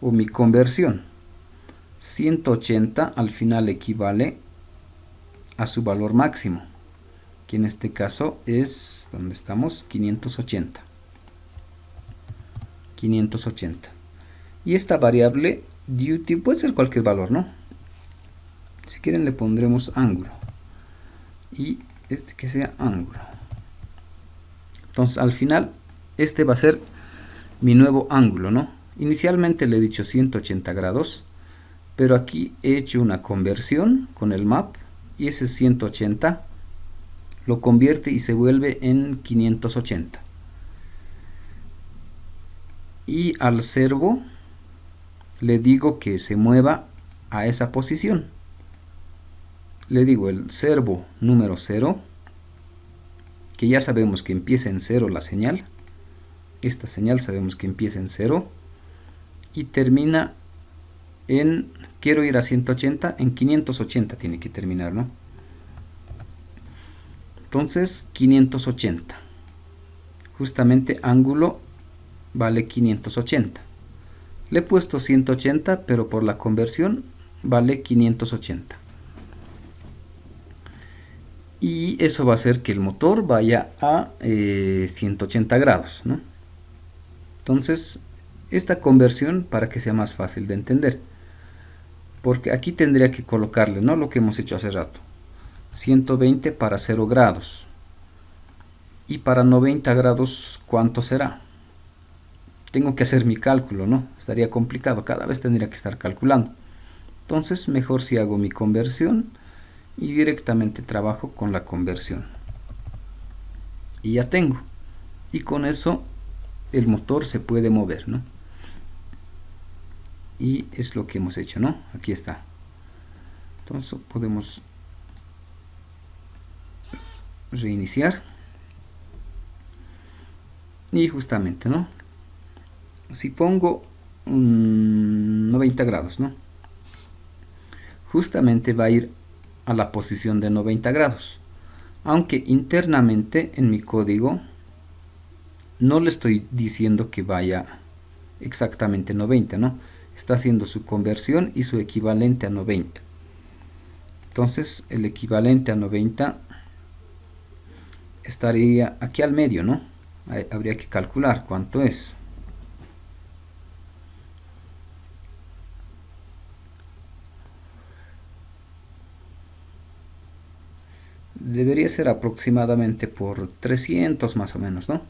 O mi conversión. 180 al final equivale a su valor máximo, que en este caso es, ¿dónde estamos? 580. 580. Y esta variable duty puede ser cualquier valor, ¿no? Si quieren le pondremos ángulo. Y este que sea ángulo. Entonces al final este va a ser mi nuevo ángulo, ¿no? Inicialmente le he dicho 180 grados, pero aquí he hecho una conversión con el map y ese 180 lo convierte y se vuelve en 580. Y al servo le digo que se mueva a esa posición. Le digo el servo número 0, que ya sabemos que empieza en 0 la señal. Esta señal sabemos que empieza en 0 y termina en, quiero ir a 180, en 580 tiene que terminar, ¿no? Entonces 580, justamente ángulo vale 580. Le he puesto 180, pero por la conversión vale 580. Y eso va a hacer que el motor vaya a 180 grados, ¿no? Entonces, esta conversión para que sea más fácil de entender. Porque aquí tendría que colocarle, ¿no? Lo que hemos hecho hace rato. 120 para 0 grados. Y para 90 grados, ¿cuánto será? Tengo que hacer mi cálculo, ¿no? Estaría complicado, cada vez tendría que estar calculando. Entonces, mejor si hago mi conversión y directamente trabajo con la conversión. Y ya tengo. Y con eso el motor se puede mover, ¿no? Y es lo que hemos hecho, ¿no? Aquí está. Entonces podemos reiniciar. Y justamente, ¿no? Si pongo 90 grados, ¿no? Justamente va a ir a la posición de 90 grados. Aunque internamente en mi código no le estoy diciendo que vaya exactamente 90, ¿no? Está haciendo su conversión y su equivalente a 90. Entonces el equivalente a 90 estaría aquí al medio, ¿no? Habría que calcular cuánto es. Debería ser aproximadamente por 300 más o menos, ¿no?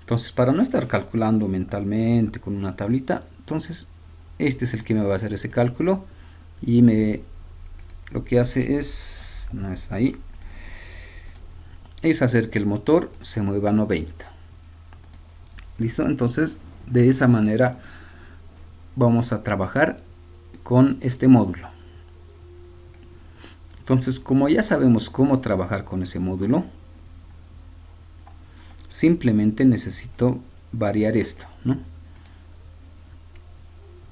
Entonces, para no estar calculando mentalmente con una tablita, entonces este es el que me va a hacer ese cálculo y lo que hace es, no es ahí, es hacer que el motor se mueva a 90. ¿Listo? Entonces, de esa manera vamos a trabajar con este módulo. Entonces, como ya sabemos cómo trabajar con ese módulo, simplemente necesito variar esto, ¿no?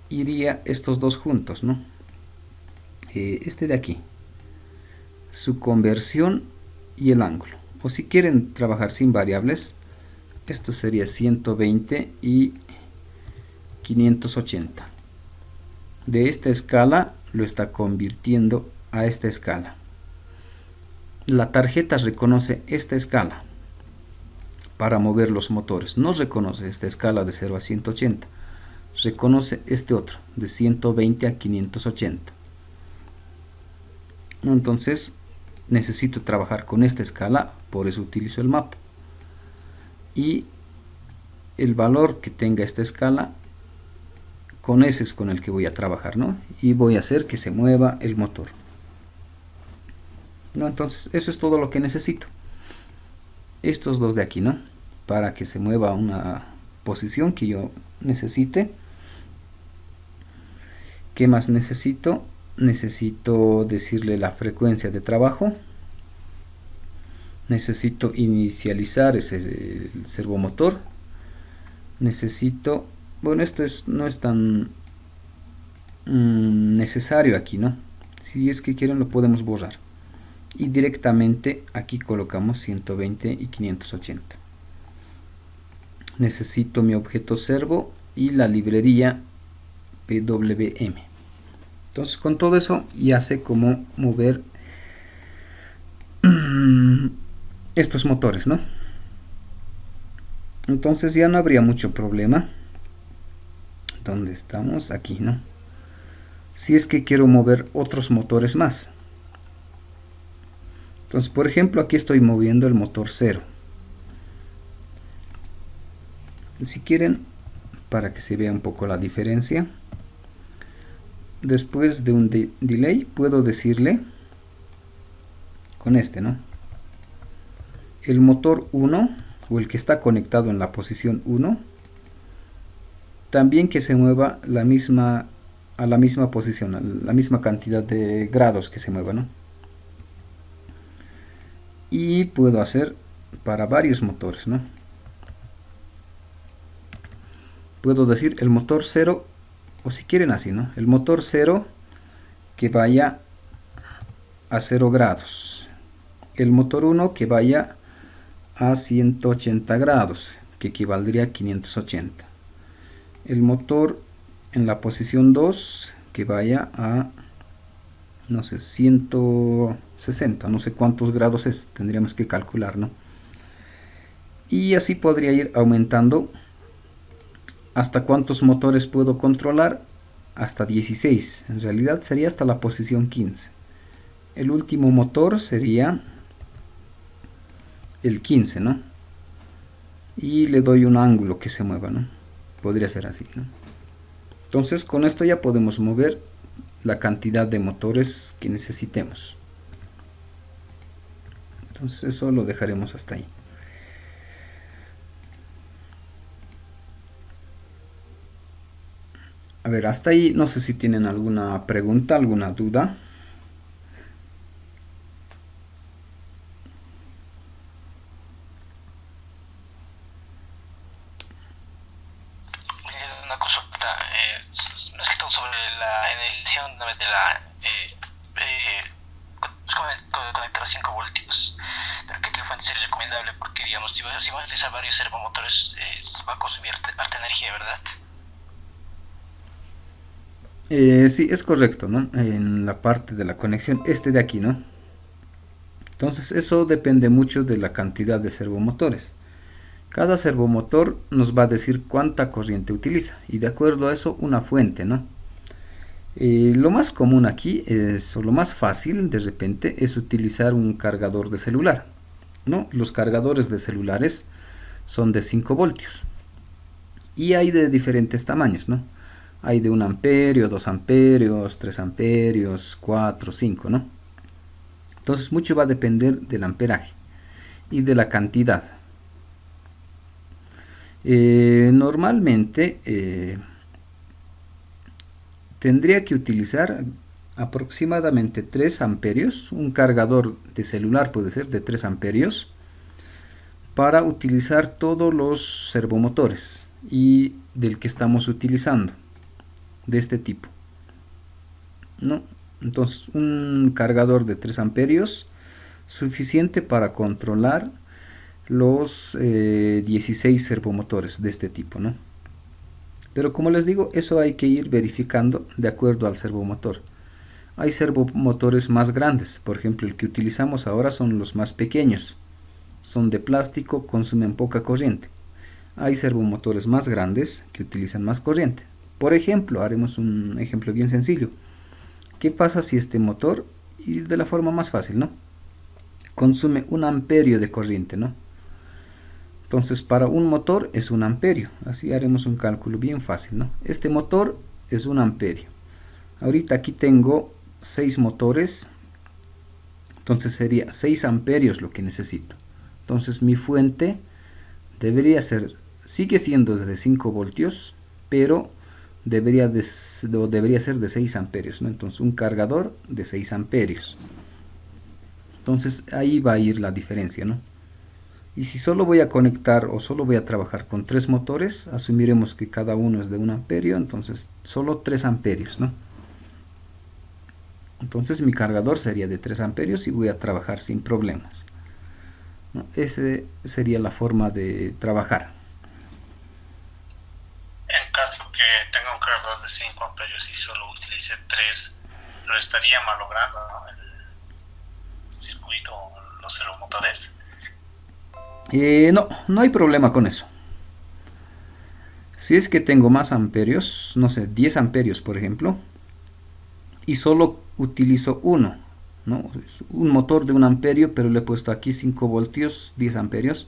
Iría estos dos juntos, ¿no? Este de aquí, su conversión y el ángulo. O si quieren trabajar sin variables, esto sería 120 y 580. De esta escala lo está convirtiendo a esta escala. La tarjeta reconoce esta escala para mover los motores. No reconoce esta escala de 0 a 180. Reconoce este otro, de 120 a 580. Entonces necesito trabajar con esta escala, por eso utilizo el map. Y el valor que tenga esta escala, con ese es con el que voy a trabajar, ¿no? Y voy a hacer que se mueva el motor. ¿No? Entonces eso es todo lo que necesito. Estos dos de aquí, ¿no? Para que se mueva a una posición que yo necesite. ¿Qué más necesito? Necesito decirle la frecuencia de trabajo. Necesito inicializar ese servomotor. Necesito, bueno, esto no es tan necesario aquí, ¿no? Si es que quieren lo podemos borrar. Y directamente aquí colocamos 120 y 580. Necesito mi objeto servo y la librería PWM. Entonces con todo eso ya sé cómo mover estos motores, ¿no? Entonces ya no habría mucho problema. ¿Dónde estamos? Aquí, ¿no? Si es que quiero mover otros motores más. Entonces, por ejemplo, aquí estoy moviendo el motor 0. Si quieren, para que se vea un poco la diferencia, después de un delay puedo decirle con este, ¿no? El motor 1, o el que está conectado en la posición 1, también que se mueva a la misma posición, a la misma cantidad de grados que se mueva, ¿no? Y puedo hacer para varios motores, ¿no? Puedo decir el motor 0, o si quieren así, ¿no? El motor 0 que vaya a 0 grados. El motor 1 que vaya a 180 grados, que equivaldría a 580. El motor en la posición 2 que vaya a, no sé, 160, no sé cuántos grados es, tendríamos que calcular, ¿no? Y así podría ir aumentando. ¿Hasta cuántos motores puedo controlar? Hasta 16. En realidad sería hasta la posición 15. El último motor sería el 15, ¿no? Y le doy un ángulo que se mueva, ¿no? Podría ser así, ¿no? Entonces con esto ya podemos mover la cantidad de motores que necesitemos. Entonces eso lo dejaremos hasta ahí. A ver, hasta ahí no sé si tienen alguna pregunta, alguna duda. Una consulta, más que todo sobre la elección de la conectar a 5 voltios. Pero ¿qué fuente sería recomendable? Porque, digamos, si vas a utilizar varios servomotores, va a consumir harta energía, ¿verdad? Sí, es correcto, ¿no? En la parte de la conexión, este de aquí, ¿no? Entonces eso depende mucho de la cantidad de servomotores. Cada servomotor nos va a decir cuánta corriente utiliza y de acuerdo a eso una fuente, ¿no? Lo más común aquí es, o lo más fácil de repente, es utilizar un cargador de celular, ¿no? Los cargadores de celulares son de 5 voltios y hay de diferentes tamaños, ¿no? Hay de 1 amperio, 2 amperios, 3 amperios, 4, 5, ¿no? Entonces mucho va a depender del amperaje y de la cantidad. Normalmente tendría que utilizar aproximadamente 3 amperios, un cargador de celular puede ser de 3 amperios, para utilizar todos los servomotores y del que estamos utilizando, de este tipo, ¿no? Entonces un cargador de 3 amperios suficiente para controlar los 16 servomotores de este tipo, ¿no? Pero como les digo, eso hay que ir verificando de acuerdo al servomotor. Hay servomotores más grandes, por ejemplo el que utilizamos ahora son los más pequeños, son de plástico, consumen poca corriente. Hay servomotores más grandes que utilizan más corriente. Por ejemplo, haremos un ejemplo bien sencillo. ¿Qué pasa si este motor, y de la forma más fácil, ¿no? Consume 1 amperio de corriente, ¿no? Entonces para un motor es 1 amperio. Así haremos un cálculo bien fácil, ¿no? Este motor es 1 amperio. Ahorita aquí tengo 6 motores. Entonces sería 6 amperios lo que necesito. Entonces mi fuente debería ser, sigue siendo de 5 voltios, pero debería ser de 6 amperios, ¿no? Entonces un cargador de 6 amperios. Entonces ahí va a ir la diferencia, ¿no? Y si solo voy a conectar o solo voy a trabajar con 3 motores, asumiremos que cada uno es de 1 amperio, entonces solo 3 amperios, ¿no? Entonces mi cargador sería de 3 amperios y voy a trabajar sin problemas, ¿no? Esa sería la forma de trabajar. En caso que tenga un cargador de 5 amperios y solo utilice 3, lo estaría malogrando, ¿no? El circuito, los servomotores. No hay problema con eso. Si es que tengo más amperios, no sé, 10 amperios por ejemplo, y solo utilizo uno, ¿no? Un motor de 1 amperio, pero le he puesto aquí 5 voltios, 10 amperios,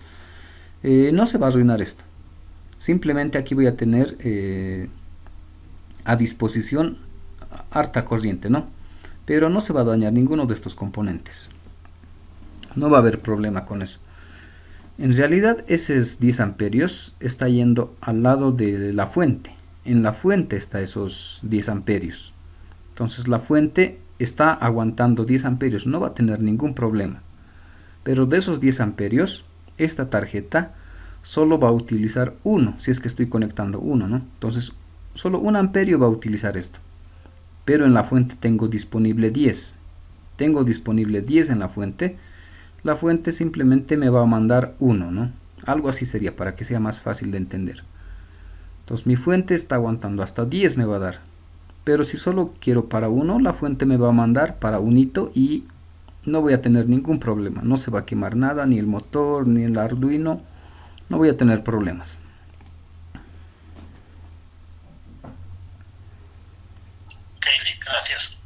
no se va a arruinar esto. Simplemente aquí voy a tener a disposición harta corriente, ¿no? Pero no se va a dañar ninguno de estos componentes. No va a haber problema con eso. En realidad, esos 10 amperios está yendo al lado de la fuente. En la fuente está esos 10 amperios. Entonces la fuente está aguantando 10 amperios, no va a tener ningún problema. Pero de esos 10 amperios, esta tarjeta solo va a utilizar uno, si es que estoy conectando uno, ¿no? Entonces, solo 1 amperio va a utilizar esto. Pero en la fuente tengo disponible 10. Tengo disponible 10 en la fuente. La fuente simplemente me va a mandar 1, ¿no? Algo así sería para que sea más fácil de entender. Entonces mi fuente está aguantando hasta 10 me va a dar. Pero si solo quiero para uno, la fuente me va a mandar para un hito y no voy a tener ningún problema. No se va a quemar nada, ni el motor, ni el Arduino. No voy a tener problemas. Ok, gracias.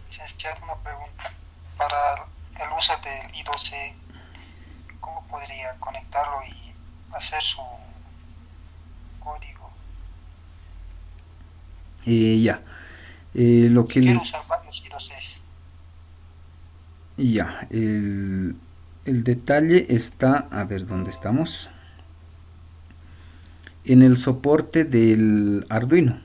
Licenciado, una pregunta. Para el uso del I2C, ¿cómo podría conectarlo y hacer su código? Ya. Lo Si que quiero les... usar varios I2Cs. Ya. El detalle está... A ver, ¿dónde estamos? En el soporte del Arduino.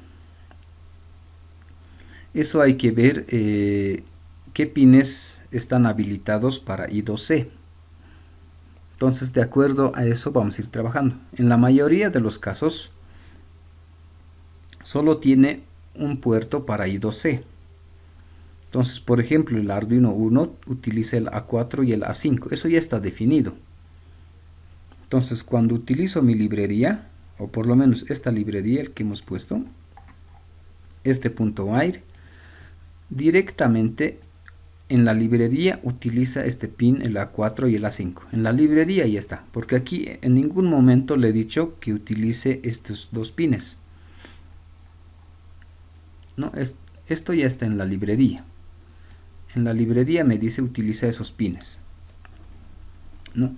Eso hay que ver qué pines están habilitados para I2C. Entonces, de acuerdo a eso vamos a ir trabajando. En la mayoría de los casos, solo tiene un puerto para I2C. Entonces, por ejemplo, el Arduino Uno utiliza el A4 y el A5. Eso ya está definido. Entonces, cuando utilizo mi librería, o por lo menos esta librería, el que hemos puesto, este punto .wire, directamente en la librería utiliza este pin, el A4 y el A5. En la librería ya está, porque aquí en ningún momento le he dicho que utilice estos dos pines. ¿No? Esto ya está en la librería. En la librería me dice utiliza esos pines, ¿no?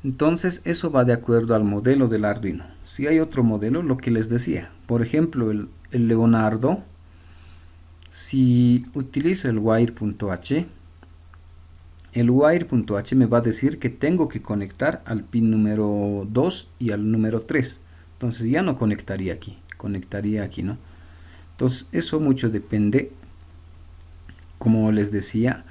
Entonces eso va de acuerdo al modelo del Arduino. Si hay otro modelo, lo que les decía, por ejemplo el Leonardo, si utilizo el wire.h, el wire.h me va a decir que tengo que conectar al pin número 2 y al número 3. Entonces ya no conectaría aquí, conectaría aquí, ¿no? Entonces eso mucho depende, como les decía,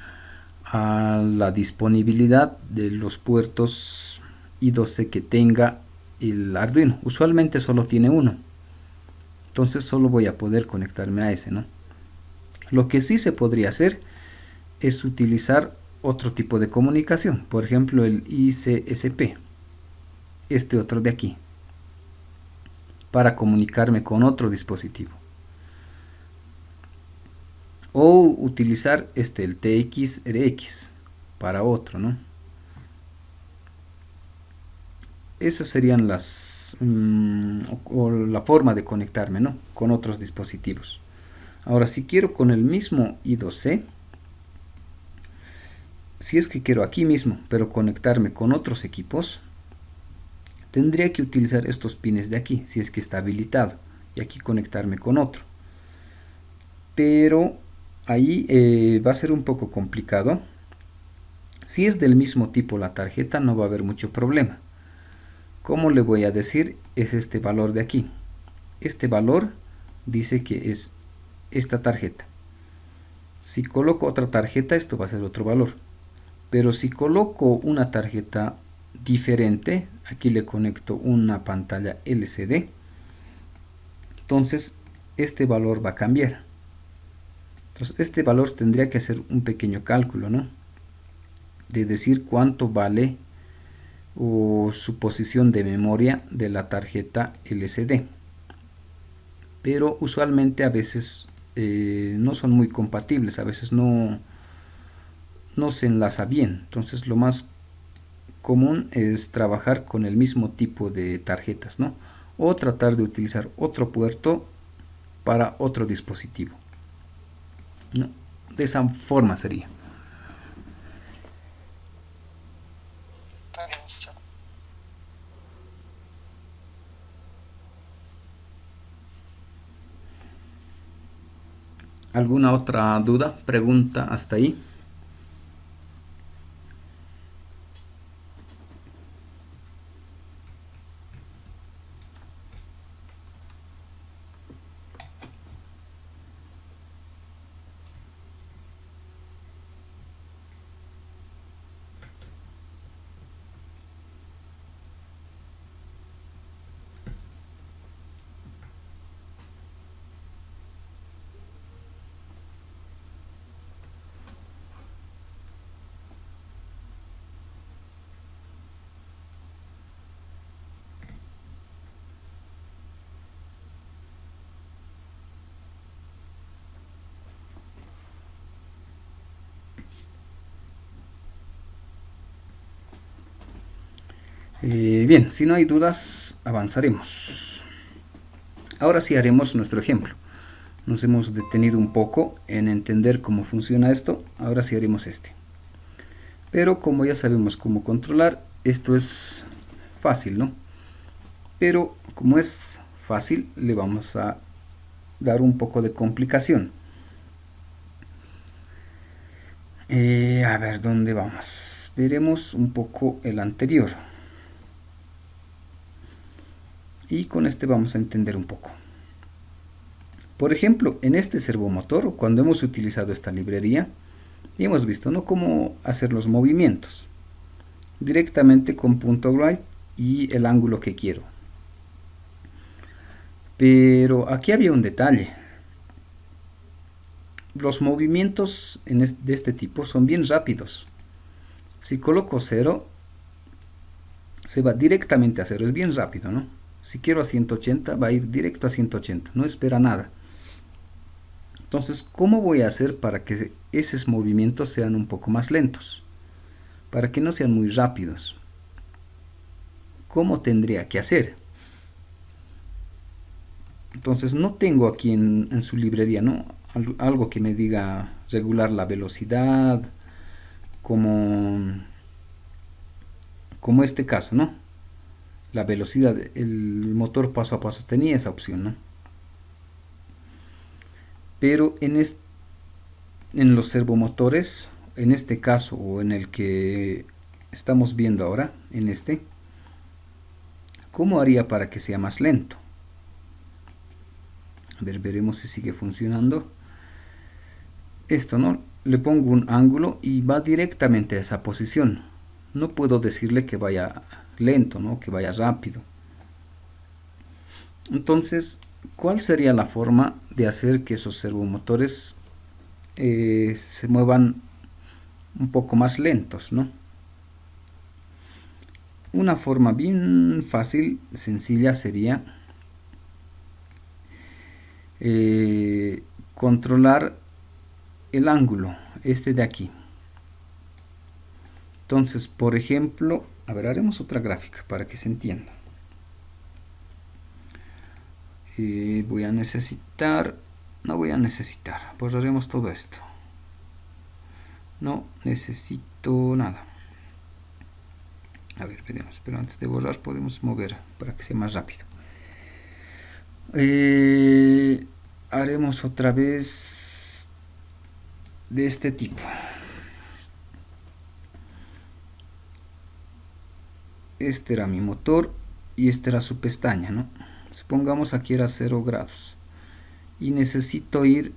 a la disponibilidad de los puertos I2C que tenga el Arduino. Usualmente solo tiene uno, entonces solo voy a poder conectarme a ese, ¿no? Lo que sí se podría hacer es utilizar otro tipo de comunicación, por ejemplo el ICSP, este otro de aquí, para comunicarme con otro dispositivo. O utilizar el TX-RX para otro, ¿no? Esas serían las o la forma de conectarme, ¿no? Con otros dispositivos. Ahora, si quiero con el mismo I2C, si es que quiero aquí mismo, pero conectarme con otros equipos, tendría que utilizar estos pines de aquí, si es que está habilitado, y aquí conectarme con otro. Pero ahí va a ser un poco complicado. Si es del mismo tipo la tarjeta, no va a haber mucho problema. ¿Cómo le voy a decir? Es este valor de aquí. Este valor dice que es esta tarjeta. Si coloco otra tarjeta, esto va a ser otro valor. Pero si coloco una tarjeta diferente, aquí le conecto una pantalla LCD, entonces este valor va a cambiar. Entonces este valor tendría que hacer un pequeño cálculo, ¿no? De decir cuánto vale o su posición de memoria de la tarjeta LCD. Pero usualmente a veces no son muy compatibles, a veces no se enlaza bien. Entonces lo más común es trabajar con el mismo tipo de tarjetas, ¿no? o tratar de utilizar otro puerto para otro dispositivo, ¿no? De esa forma sería. Está bien, sí. ¿Alguna otra duda, pregunta hasta ahí? Bien, si no hay dudas, avanzaremos. Ahora sí haremos nuestro ejemplo. Nos hemos detenido un poco en entender cómo funciona esto. Ahora sí haremos este. Pero como ya sabemos cómo controlar, esto es fácil, ¿no? Pero como es fácil, le vamos a dar un poco de complicación. A ver, ¿dónde vamos? Veremos un poco el anterior. Y con este vamos a entender un poco. Por ejemplo, en este servomotor, cuando hemos utilizado esta librería, hemos visto, ¿no?, cómo hacer los movimientos directamente con punto .write y el ángulo que quiero. Pero aquí había un detalle. Los movimientos de este tipo son bien rápidos. Si coloco 0, se va directamente a 0. Es bien rápido, ¿no? Si quiero a 180, va a ir directo a 180. No espera nada. Entonces, ¿cómo voy a hacer para que esos movimientos sean un poco más lentos? Para que no sean muy rápidos. ¿Cómo tendría que hacer? Entonces, no tengo aquí en su librería, ¿no?, algo que me diga regular la velocidad, como este caso, ¿no? La velocidad, el motor paso a paso tenía esa opción, ¿no? Pero en los servomotores, en este caso o en el que estamos viendo ahora, en este, ¿cómo haría para que sea más lento? A ver, veremos si sigue funcionando. Esto, ¿no? Le pongo un ángulo y va directamente a esa posición. No puedo decirle que vaya lento, ¿no?, que vaya rápido. Entonces, ¿cuál sería la forma de hacer que esos servomotores se muevan un poco más lentos, ¿no? Una forma bien fácil, sencilla, sería controlar el ángulo, este de aquí. Entonces, por ejemplo, a ver, haremos otra gráfica para que se entienda. Voy a necesitar, borraremos todo esto. No necesito nada. A ver, veremos, pero antes de borrar podemos mover para que sea más rápido. Haremos otra vez de este tipo. Este era mi motor y esta era su pestaña, ¿no? Supongamos aquí era 0 grados y necesito ir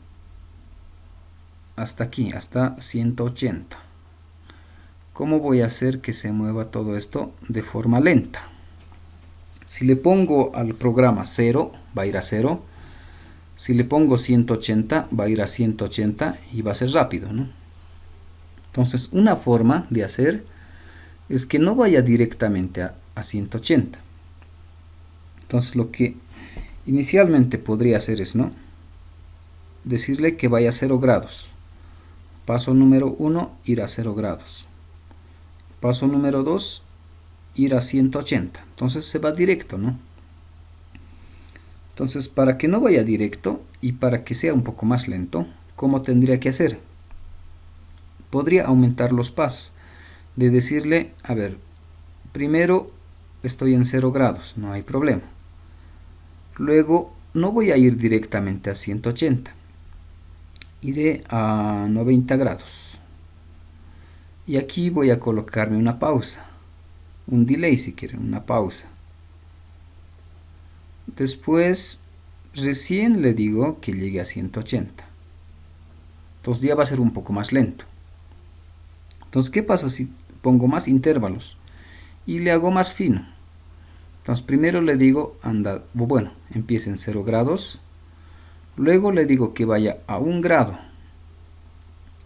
hasta aquí, hasta 180. ¿Cómo voy a hacer que se mueva todo esto de forma lenta? Si le pongo al programa 0, va a ir a 0. Si le pongo 180, va a ir a 180 y va a ser rápido, ¿no? Entonces, una forma de hacer es que no vaya directamente a 180. Entonces, lo que inicialmente podría hacer es, ¿no?, decirle que vaya a 0 grados. Paso número 1, ir a 0 grados. Paso número 2, ir a 180. Entonces se va directo, ¿no? Entonces, para que no vaya directo y para que sea un poco más lento, ¿cómo tendría que hacer? Podría aumentar los pasos, de decirle, a ver, primero estoy en 0 grados, no hay problema. Luego no voy a ir directamente a 180, iré a 90 grados. Y aquí voy a colocarme una pausa, un delay si quieren, una pausa. Después, recién le digo que llegue a 180. Entonces ya va a ser un poco más lento. Entonces, ¿qué pasa si pongo más intervalos y le hago más fino? Entonces, primero le digo, anda, bueno, empiece en 0 grados. Luego le digo que vaya a 1 grado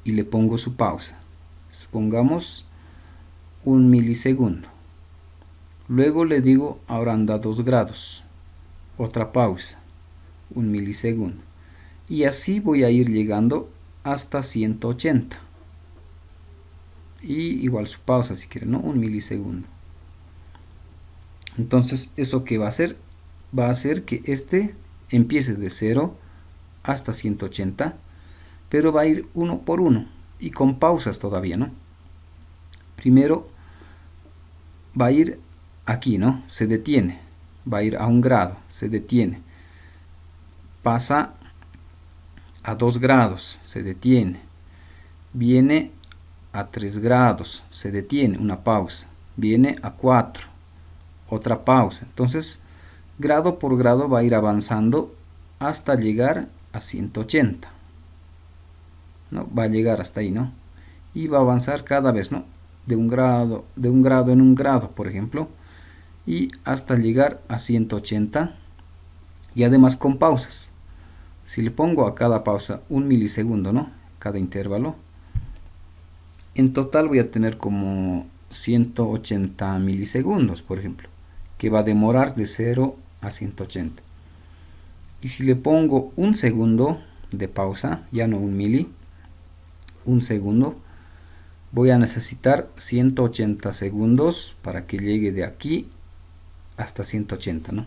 y le pongo su pausa. Supongamos 1 milisegundo. Luego le digo, ahora anda a 2 grados. Otra pausa, 1 milisegundo. Y así voy a ir llegando hasta 180. Y igual su pausa si quieren, ¿no? 1 milisegundo. Entonces, ¿eso qué va a hacer? Va a hacer que este empiece de 0 hasta 180, pero va a ir uno por uno y con pausas todavía, ¿no? Primero va a ir aquí, ¿no? Se detiene. Va a ir a 1 grado, se detiene. Pasa a 2 grados, se detiene. Viene a 3 grados, se detiene, una pausa. Viene a 4, otra pausa. Entonces, grado por grado va a ir avanzando hasta llegar a 180. ¿No? Va a llegar hasta ahí, ¿no? Y va a avanzar cada vez, ¿no? De un grado en un grado, por ejemplo, y hasta llegar a 180, y además con pausas. Si le pongo a cada pausa 1 milisegundo, ¿no? Cada intervalo, en total voy a tener como 180 milisegundos, por ejemplo, que va a demorar de 0 a 180. Y si le pongo 1 segundo de pausa, ya no 1 mili, 1 segundo, voy a necesitar 180 segundos para que llegue de aquí hasta 180, ¿no?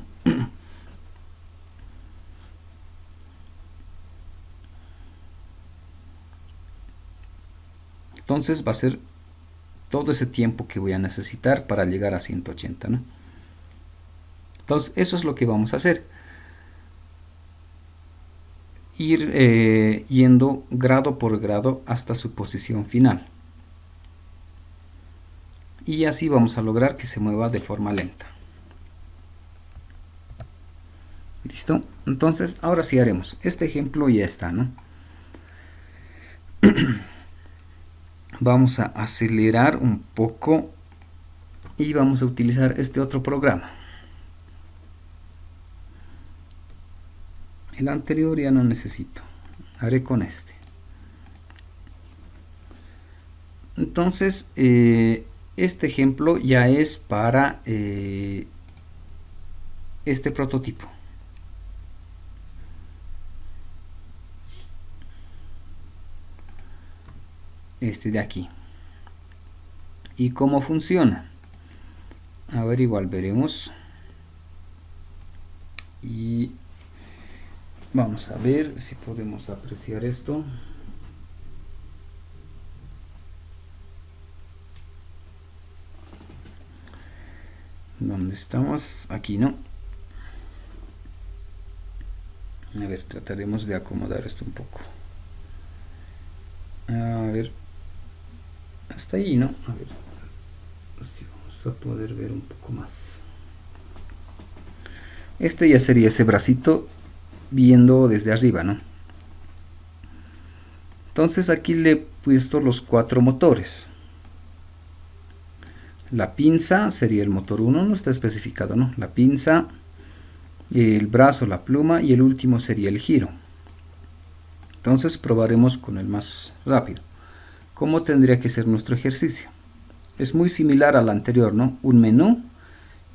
Entonces va a ser todo ese tiempo que voy a necesitar para llegar a 180, ¿no? Entonces eso es lo que vamos a hacer. Ir yendo grado por grado hasta su posición final. Y así vamos a lograr que se mueva de forma lenta. ¿Listo? Entonces ahora sí haremos. Este ejemplo ya está, ¿no? Vamos a acelerar un poco y vamos a utilizar este otro programa. El anterior ya no necesito, haré con este. Entonces, este ejemplo ya es para este prototipo. Este de aquí. ¿Y cómo funciona? A ver, igual veremos. Y vamos a ver si podemos apreciar esto. ¿Dónde estamos? Aquí, ¿no? A ver, trataremos de acomodar esto un poco. A ver, hasta ahí, ¿no? A ver, si vamos a poder ver un poco más. Este ya sería ese bracito viendo desde arriba, ¿no? Entonces aquí le he puesto los 4 motores. La pinza sería el motor 1, no está especificado, ¿no? La pinza, el brazo, la pluma y el último sería el giro. Entonces probaremos con el más rápido. ¿Cómo tendría que ser nuestro ejercicio? Es muy similar al anterior, ¿no? Un menú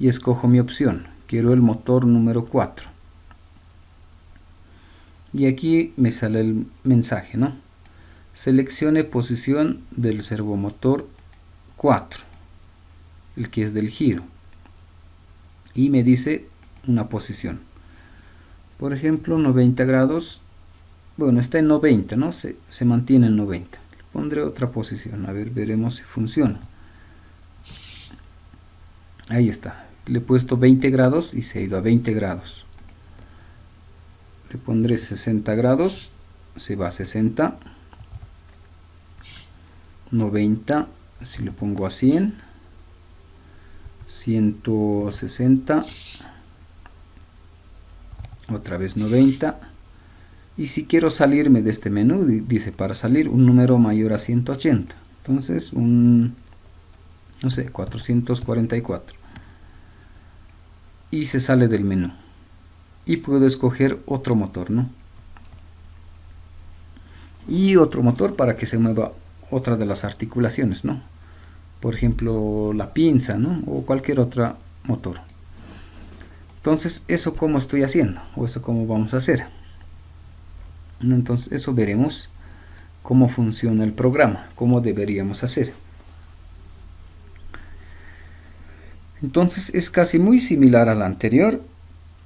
y escojo mi opción. Quiero el motor número 4. Y aquí me sale el mensaje, ¿no? Seleccione posición del servomotor 4, el que es del giro. Y me dice una posición. Por ejemplo, 90 grados, bueno, está en 90, ¿no? Se mantiene en 90. Le pondré otra posición, a ver, veremos si funciona. Ahí está. Le he puesto 20 grados y se ha ido a 20 grados. Le pondré 60 grados, se va a 60. 90, si le pongo a 100. 160. Otra vez 90. Y si quiero salirme de este menú, dice para salir un número mayor a 180. Entonces, no sé, 444. Y se sale del menú. Y puedo escoger otro motor, ¿no? Y otro motor para que se mueva otra de las articulaciones, ¿no? Por ejemplo, la pinza, ¿no? O cualquier otro motor. Entonces, ¿eso cómo estoy haciendo? O eso cómo vamos a hacer. Entonces, eso veremos cómo funciona el programa, cómo deberíamos hacer. Entonces, es casi muy similar al anterior,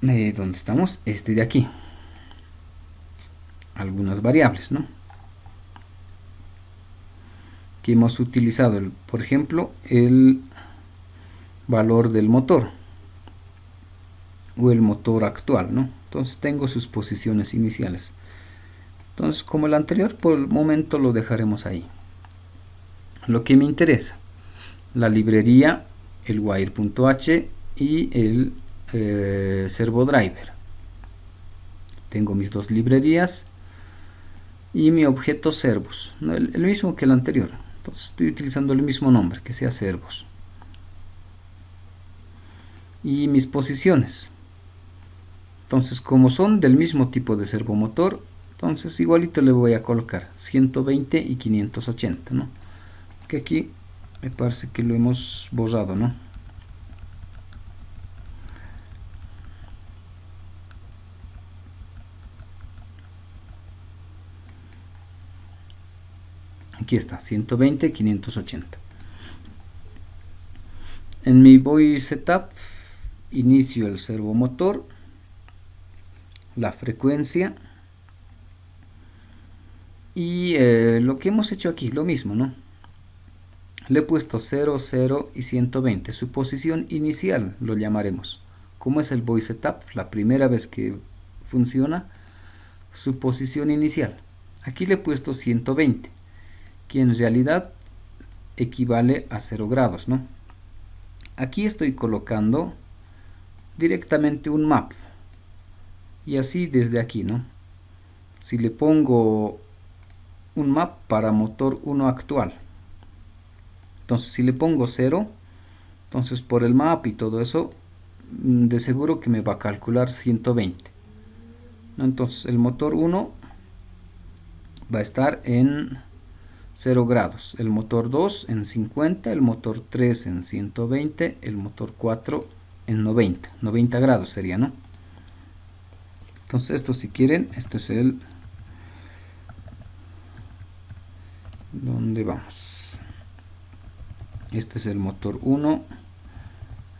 donde estamos, este de aquí. Algunas variables, ¿no? Que hemos utilizado, por ejemplo, el valor del motor o el motor actual, ¿no? Entonces tengo sus posiciones iniciales. Entonces, como el anterior, por el momento lo dejaremos ahí. Lo que me interesa, la librería, el wire.h y el servo driver. Tengo mis dos librerías y mi objeto servos, ¿no? el mismo que el anterior. Entonces estoy utilizando el mismo nombre, que sea servos. Y mis posiciones. Entonces, como son del mismo tipo de servomotor, entonces igualito le voy a colocar 120 y 580, ¿no? Que aquí me parece que lo hemos borrado, ¿no? Aquí está, 120 y 580. En mi voy setup, inicio el servomotor, la frecuencia y lo que hemos hecho aquí, lo mismo, ¿no? Le he puesto 0, 0 y 120, su posición inicial lo llamaremos. Como es el voice setup, la primera vez que funciona, su posición inicial. Aquí le he puesto 120, que en realidad equivale a 0 grados, ¿no? Aquí estoy colocando directamente un map. Y así desde aquí, ¿no? Si le pongo un map para motor 1 actual, entonces si le pongo 0, entonces por el map y todo eso, de seguro que me va a calcular 120. Entonces el motor 1 va a estar en 0 grados, el motor 2 en 50, el motor 3 en 120, el motor 4 en 90 grados sería, ¿no? Entonces esto, si quieren, este es el... ¿Dónde vamos? Este es el motor 1,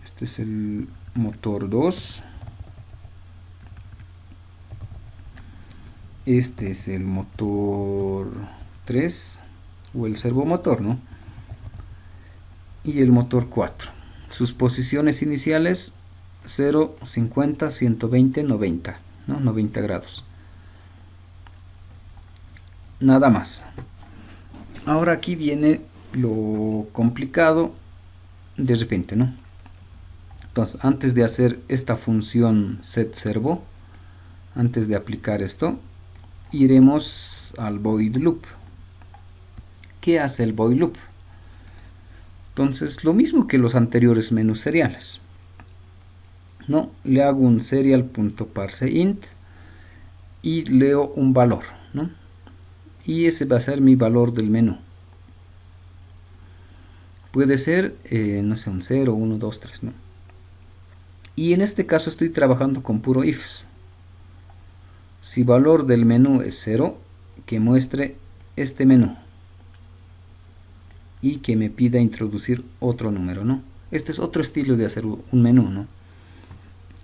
este es el motor 2, este es el motor 3 o el servomotor, ¿no? Y el motor 4. Sus posiciones iniciales 0, 50, 120, 90, ¿no? 90 grados. Nada más. Ahora aquí viene lo complicado de repente, ¿no? Entonces, antes de hacer esta función setServo, antes de aplicar esto, iremos al void loop. ¿Qué hace el void loop? Entonces, lo mismo que los anteriores menús seriales, ¿no? Le hago un serial.parseInt y leo un valor, ¿no? Y ese va a ser mi valor del menú. Puede ser, no sé, un 0, 1, 2, 3, ¿no? Y en este caso estoy trabajando con puro ifs. Si valor del menú es 0, que muestre este menú y que me pida introducir otro número, ¿no? Este es otro estilo de hacer un menú, ¿no?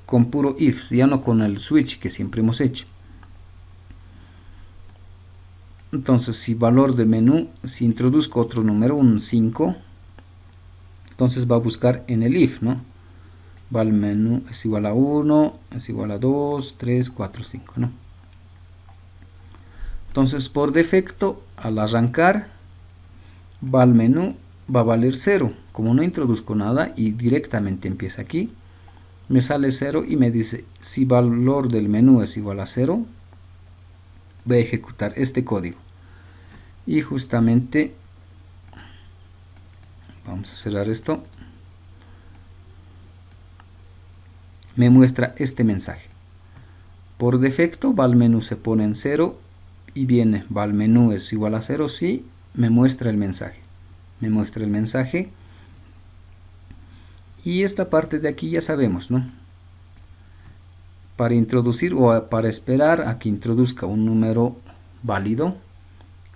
con puro if, ya no con el switch que siempre hemos hecho. Entonces, si valor del menú, si introduzco otro número, un 5, entonces va a buscar en el if, ¿no? Va al menú, es igual a 1, es igual a 2, 3, 4, 5, ¿no? Entonces, por defecto, al arrancar, va al menú, va a valer 0. Como no introduzco nada y directamente empieza aquí, me sale 0 y me dice, si valor del menú es igual a 0, voy a ejecutar este código. Y justamente, vamos a cerrar esto, me muestra este mensaje. Por defecto, va al menú, se pone en 0 y viene, va al menú es igual a 0, sí, me muestra el mensaje. Me muestra el mensaje. Y esta parte de aquí ya sabemos, ¿no? Para introducir o para esperar a que introduzca un número válido,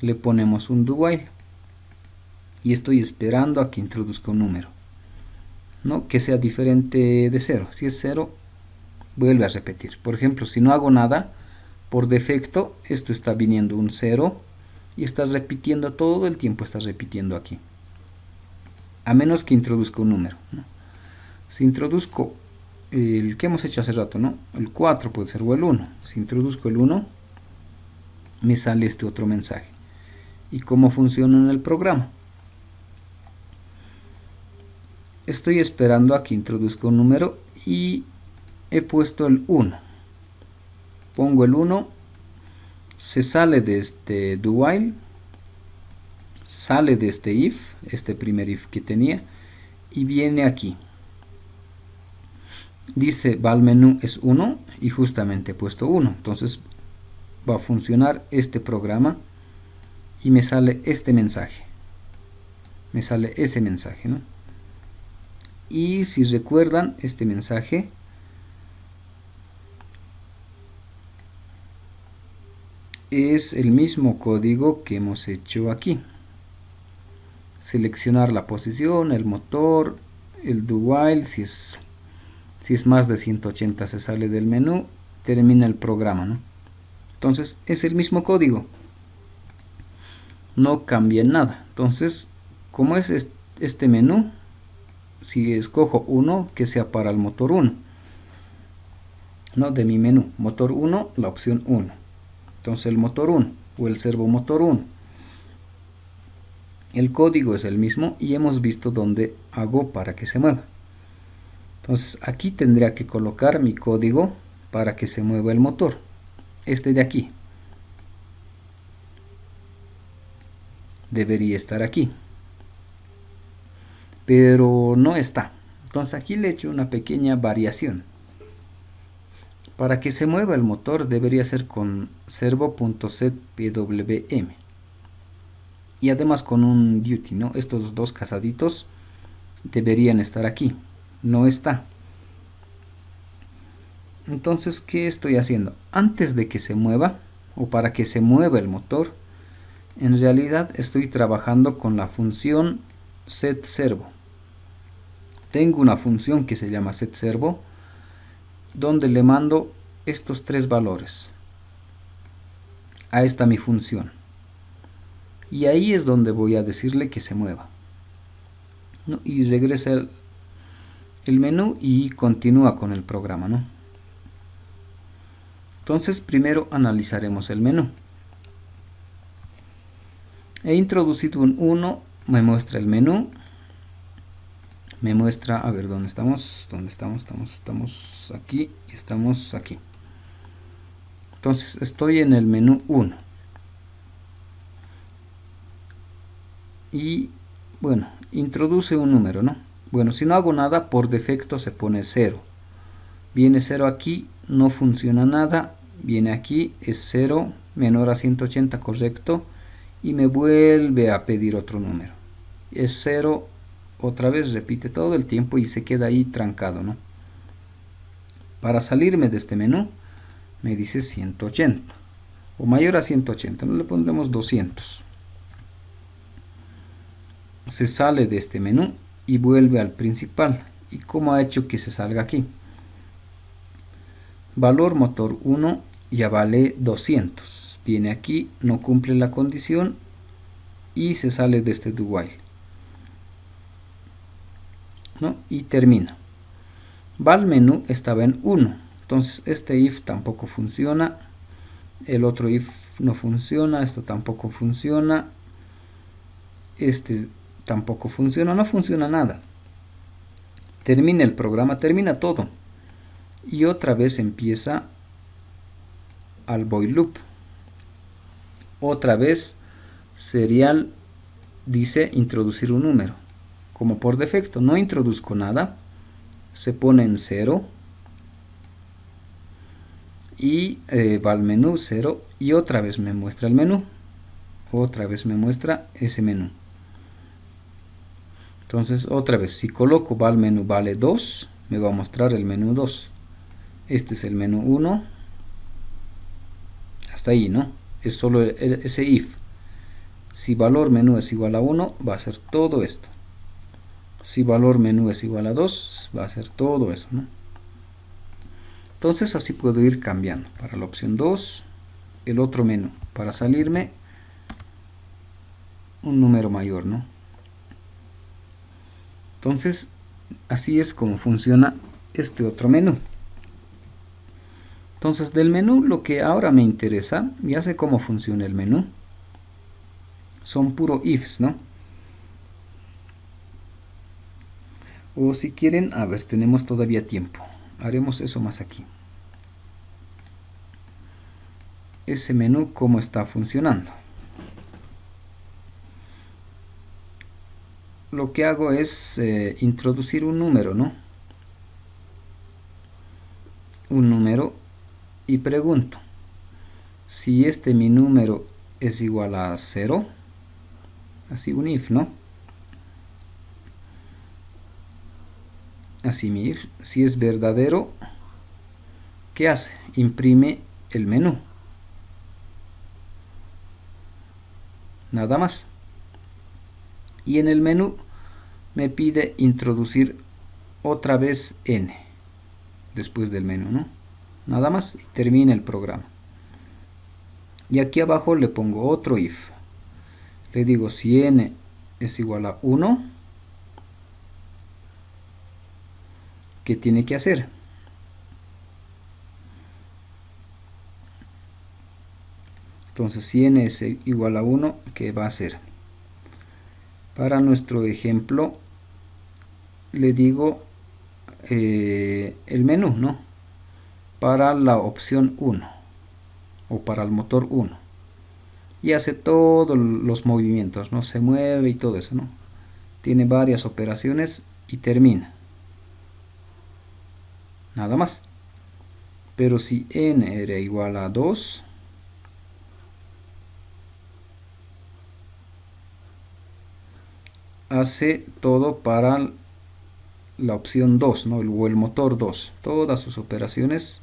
le ponemos un do while. Y estoy esperando a que introduzca un número, ¿no? Que sea diferente de 0. Si es 0, vuelve a repetir. Por ejemplo, si no hago nada, por defecto, esto está viniendo un 0 y está repitiendo todo el tiempo, está repitiendo aquí. A menos que introduzca un número, ¿no? Si introduzco el que hemos hecho hace rato, ¿no? El 4 puede ser o el 1. Si introduzco el 1, me sale este otro mensaje. ¿Y cómo funciona en el programa? Estoy esperando a que introduzca un número y he puesto el 1. Pongo el 1, se sale de este do while, sale de este if, este primer if que tenía, y viene aquí. Dice va al menú es 1 y justamente he puesto 1. Entonces va a funcionar este programa y me sale este mensaje. Me sale ese mensaje, ¿no? Y si recuerdan este mensaje, es el mismo código que hemos hecho aquí. Seleccionar la posición, el motor, el do while, si es más de 180 se sale del menú, termina el programa, ¿no? Entonces es el mismo código, no cambia nada. Entonces, como es este menú, si escojo 1, que sea para el motor 1, ¿no? De mi menú, motor 1, la opción 1. Entonces el motor 1 o el servomotor 1. El código es el mismo y hemos visto dónde hago para que se mueva. Entonces aquí tendría que colocar mi código para que se mueva el motor. Este de aquí. Debería estar aquí. Pero no está. Entonces aquí le he hecho una pequeña variación. Para que se mueva el motor debería ser con servo.setPWM. Y además con un duty, ¿no? Estos dos casaditos deberían estar aquí. No está. Entonces, ¿qué estoy haciendo? Antes de que se mueva, o para que se mueva el motor, en realidad estoy trabajando con la función setServo. Tengo una función que se llama setServo, donde le mando estos tres valores a esta mi función. Y ahí es donde voy a decirle que se mueva, ¿no? Y regresa el menú y continúa con el programa, ¿no? Entonces primero analizaremos el menú. He introducido un 1, me muestra el menú. Me muestra, a ver, ¿dónde estamos? Estamos aquí y estamos aquí. Entonces estoy en el menú 1. Y bueno, introduce un número, ¿no? Bueno, si no hago nada, por defecto se pone 0. Viene 0 aquí, no funciona nada. Viene aquí, es 0, menor a 180, correcto. Y me vuelve a pedir otro número. Es 0, otra vez repite todo el tiempo y se queda ahí trancado, ¿no? Para salirme de este menú, me dice 180. O mayor a 180, no le pondremos 200. Se sale de este menú y vuelve al principal. ¿Y cómo ha hecho que se salga aquí? Valor motor 1 ya vale 200. Viene aquí, no cumple la condición y se sale de este do while, ¿no? Y termina. Val menú estaba en 1, entonces este if tampoco funciona, el otro if no funciona, esto tampoco funciona, este tampoco funciona, no funciona nada. Termina el programa, termina todo y otra vez empieza al void loop. Otra vez serial dice introducir un número, como por defecto no introduzco nada, se pone en 0 y va al menú 0 y otra vez me muestra el menú, otra vez me muestra ese menú. Entonces otra vez, si coloco va al menú vale 2, me va a mostrar el menú 2. Este es el menú 1, hasta ahí, ¿no? Es solo ese if. Si valor menú es igual a 1, va a ser todo esto. Si valor menú es igual a 2, va a ser todo eso, ¿no? Entonces así puedo ir cambiando. Para la opción 2, el otro menú. Para salirme, un número mayor, ¿no? Entonces, así es como funciona este otro menú. Entonces, del menú lo que ahora me interesa, ya sé cómo funciona el menú. Son puro ifs, ¿no? O si quieren, a ver, tenemos todavía tiempo. Haremos eso más aquí. Ese menú, ¿cómo está funcionando? Lo que hago es introducir un número, ¿no? Un número y pregunto si mi número es igual a 0, así un if, ¿no? Así mi if, si es verdadero, ¿qué hace? Imprime el menú. Nada más. Y en el menú me pide introducir otra vez n después del menú, ¿no? Nada más y termina el programa. Y aquí abajo le pongo otro if. Le digo si n es igual a 1, ¿qué tiene que hacer? Entonces si n es igual a 1, ¿qué va a hacer? Para nuestro ejemplo le digo el menú, ¿no? Para la opción 1 o para el motor 1 y hace todos los movimientos, ¿no? Se mueve y todo eso, ¿no? Tiene varias operaciones y termina. Nada más. Pero si n era igual a 2, hace todo para la opción 2, ¿no? O el motor 2, todas sus operaciones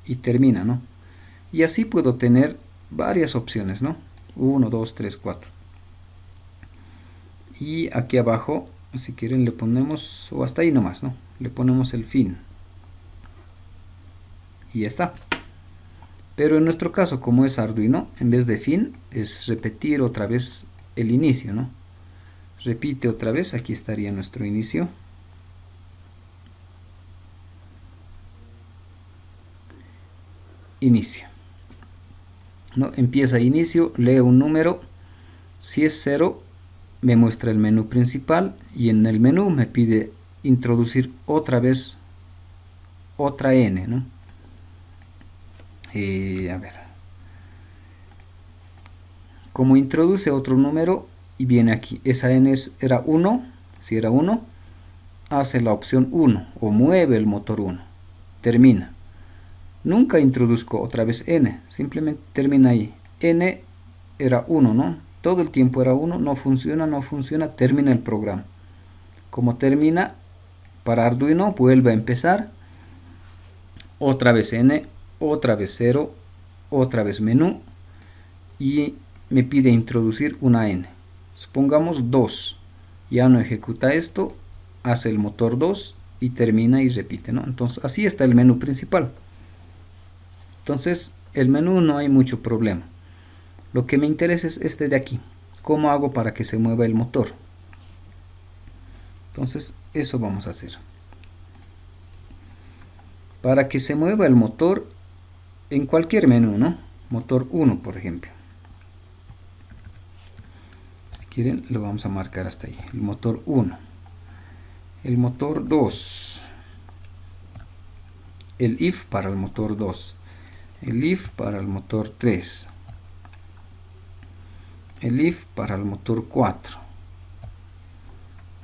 y termina, ¿no? Y así puedo tener varias opciones, ¿no? 1, 2, 3, 4. Y aquí abajo, si quieren le ponemos, o hasta ahí nomás, ¿no? Le ponemos el fin. Y ya está. Pero en nuestro caso, como es Arduino, en vez de fin, es repetir otra vez el inicio, ¿no? Repite otra vez, aquí estaría nuestro inicio. Inicio. ¿No? Empieza inicio, lee un número. Si es 0, me muestra el menú principal y en el menú me pide introducir otra vez otra n, ¿no? A ver. Como introduce otro número y viene aquí, esa n era 1, si era 1, hace la opción 1 o mueve el motor 1, termina. Nunca introduzco otra vez n, simplemente termina ahí. N era 1, ¿no? Todo el tiempo era 1, no funciona, termina el programa. Como termina, para Arduino vuelve a empezar, otra vez n, otra vez 0, otra vez menú y me pide introducir una n. Supongamos 2, ya no ejecuta esto, hace el motor 2 y termina y repite, ¿no? Entonces así está el menú principal. Entonces el menú no hay mucho problema. Lo que me interesa es este de aquí. ¿Cómo hago para que se mueva el motor? Entonces eso vamos a hacer. Para que se mueva el motor en cualquier menú, ¿no? Motor 1, por ejemplo. Si quieren, lo vamos a marcar hasta ahí. El motor 1. El motor 2. El if para el motor 2. El if para el motor 3. El if para el motor 4.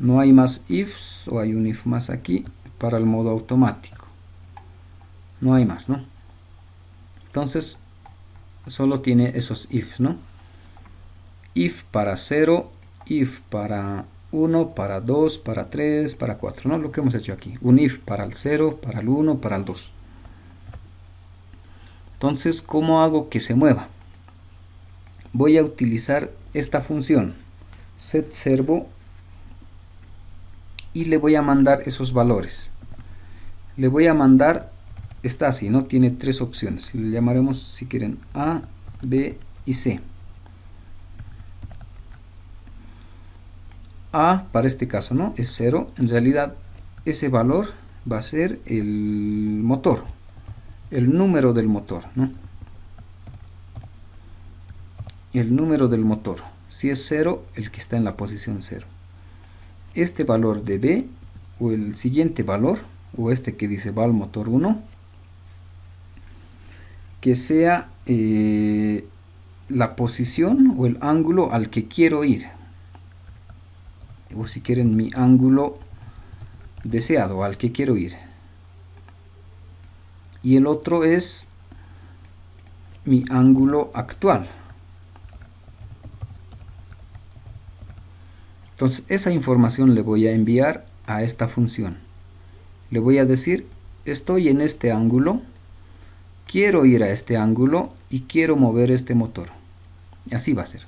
No hay más ifs, o hay un if más aquí para el modo automático. No hay más, ¿no? Entonces solo tiene esos ifs, ¿no? If para 0, if para 1, para 2, para 3, para 4, ¿no? Lo que hemos hecho aquí. Un if para el 0, para el 1, para el 2. Entonces, ¿cómo hago que se mueva? Voy a utilizar esta función setServo y le voy a mandar esos valores. Le voy a mandar, está así, ¿no? Tiene tres opciones. Le llamaremos, si quieren, A, B y C. A, para este caso, ¿no? Es 0. En realidad, ese valor va a ser el motor, el número del motor, ¿no? El número del motor. Si es 0, el que está en la posición 0. Este valor de B, o el siguiente valor, o este que dice val motor 1, que sea la posición o el ángulo al que quiero ir. O si quieren, mi ángulo deseado, al que quiero ir. Y el otro es mi ángulo actual. Entonces esa información le voy a enviar a esta función. Le voy a decir, estoy en este ángulo, quiero ir a este ángulo y quiero mover este motor. Y así va a ser.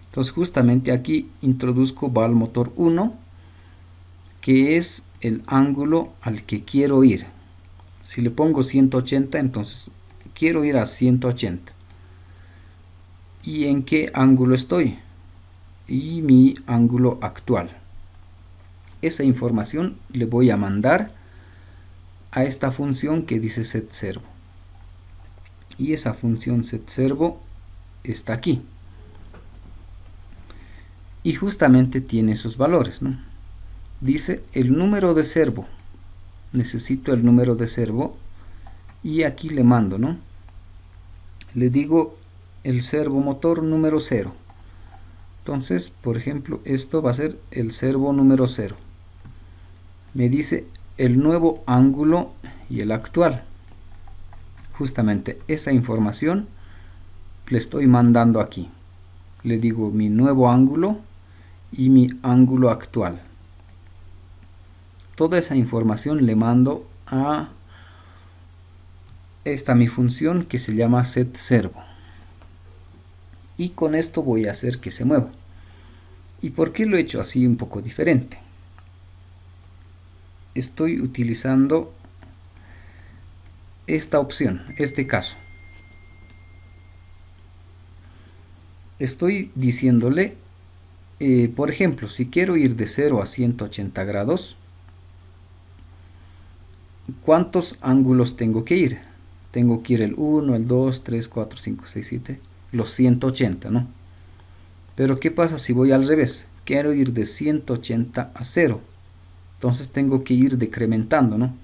Entonces justamente aquí introduzco val motor 1, que es el ángulo al que quiero ir. Si le pongo 180, entonces quiero ir a 180. ¿Y en qué ángulo estoy? Y mi ángulo actual. Esa información le voy a mandar a esta función que dice setServo. Y esa función setServo está aquí. Y justamente tiene esos valores, ¿no? Dice el número de servo. Necesito el número de servo. Y aquí le mando, ¿no? Le digo el servo motor número 0. Entonces, por ejemplo, esto va a ser el servo número 0. Me dice el nuevo ángulo y el actual. Justamente esa información le estoy mandando aquí. Le digo mi nuevo ángulo y mi ángulo actual. Toda esa información le mando a esta mi función que se llama setServo. Y con esto voy a hacer que se mueva. ¿Y por qué lo he hecho así un poco diferente? Estoy utilizando esta opción, este caso. Estoy diciéndole, por ejemplo, si quiero ir de 0 a 180 grados, ¿cuántos ángulos tengo que ir? Tengo que ir el 1, el 2, 3, 4, 5, 6, 7, los 180, ¿no? Pero ¿qué pasa si voy al revés? Quiero ir de 180 a 0. Entonces tengo que ir decrementando, ¿no?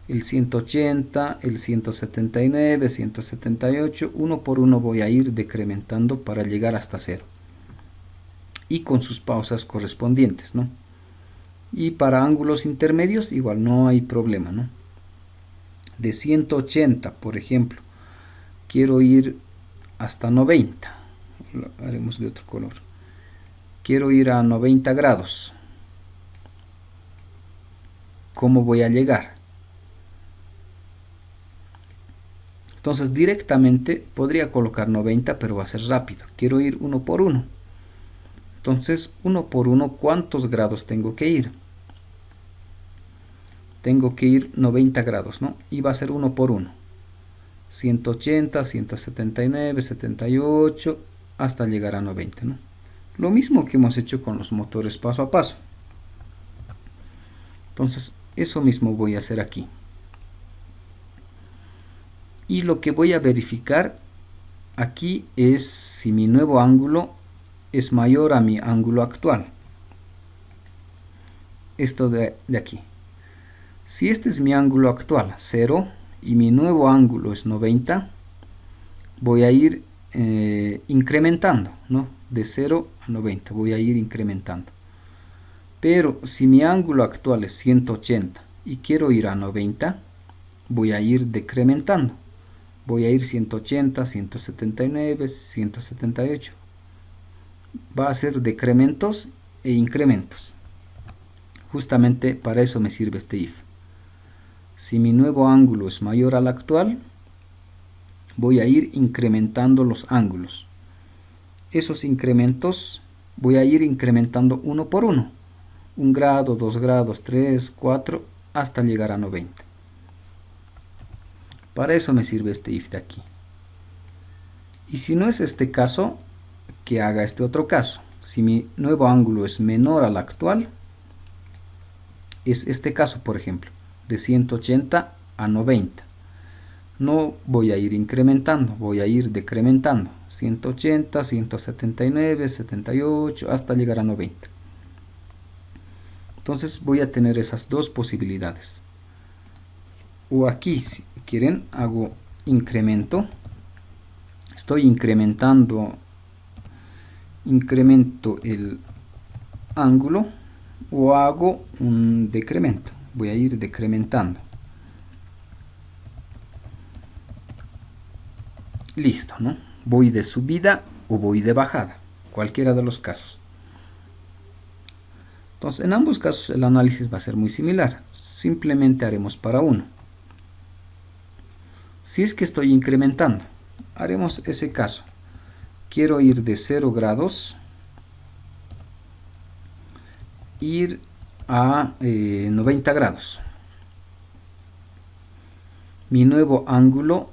El 180, el 179, 178, uno por uno voy a ir decrementando para llegar hasta 0. Y con sus pausas correspondientes, ¿no? Y para ángulos intermedios igual no hay problema, ¿no? De 180, por ejemplo, quiero ir hasta 90. Lo haremos de otro color. Quiero ir a 90 grados. ¿Cómo voy a llegar? Entonces directamente podría colocar 90, pero va a ser rápido. Quiero ir uno por uno. Entonces, uno por uno, ¿cuántos grados tengo que ir? tengo que ir 90 grados, ¿no? Y va a ser uno por uno. 180, 179, 78, hasta llegar a 90, ¿no? Lo mismo que hemos hecho con los motores paso a paso. Entonces, eso mismo voy a hacer aquí. Y lo que voy a verificar aquí es si mi nuevo ángulo es mayor a mi ángulo actual. Esto de aquí. Si este es mi ángulo actual, 0, y mi nuevo ángulo es 90, voy a ir incrementando, ¿no? De 0 a 90, voy a ir incrementando. Pero si mi ángulo actual es 180 y quiero ir a 90, voy a ir decrementando. Voy a ir 180, 179, 178. Va a ser decrementos e incrementos. Justamente para eso me sirve este if. Si mi nuevo ángulo es mayor al actual, voy a ir incrementando los ángulos. Esos incrementos voy a ir incrementando uno por uno. 1 grado, 2 grados, 3, 4, hasta llegar a 90. Para eso me sirve este if de aquí. Y si no es este caso, que haga este otro caso. Si mi nuevo ángulo es menor al actual, es este caso, por ejemplo, de 180 a 90. No voy a ir incrementando, voy a ir decrementando. 180, 179, 78, hasta llegar a 90. Entonces voy a tener esas dos posibilidades. O aquí, si quieren, hago incremento. Estoy incrementando, incremento el ángulo, o hago un decremento. Voy a ir decrementando. Listo, ¿no? Voy de subida o voy de bajada, cualquiera de los casos. Entonces, en ambos casos el análisis va a ser muy similar. Simplemente haremos para uno. Si es que estoy incrementando, haremos ese caso. Quiero ir de 0 grados, ir a 90 grados. Mi nuevo ángulo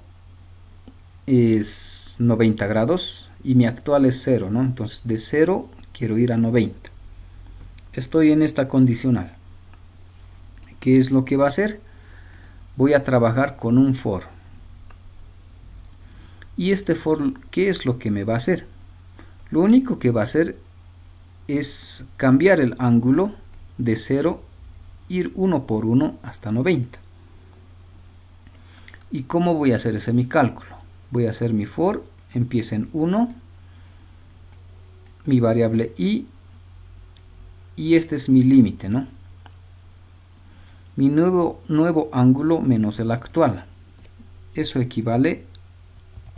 es 90 grados y mi actual es 0, ¿no? Entonces, de 0 quiero ir a 90. Estoy en esta condicional. ¿Qué es lo que va a hacer? Voy a trabajar con un for. ¿Y este for qué es lo que me va a hacer? Lo único que va a hacer es cambiar el ángulo de 0, ir uno por uno hasta 90. ¿Y cómo voy a hacer ese mi cálculo? Voy a hacer mi for, empieza en 1, mi variable i, y este es mi límite, ¿no? Mi nuevo ángulo menos el actual. Eso equivale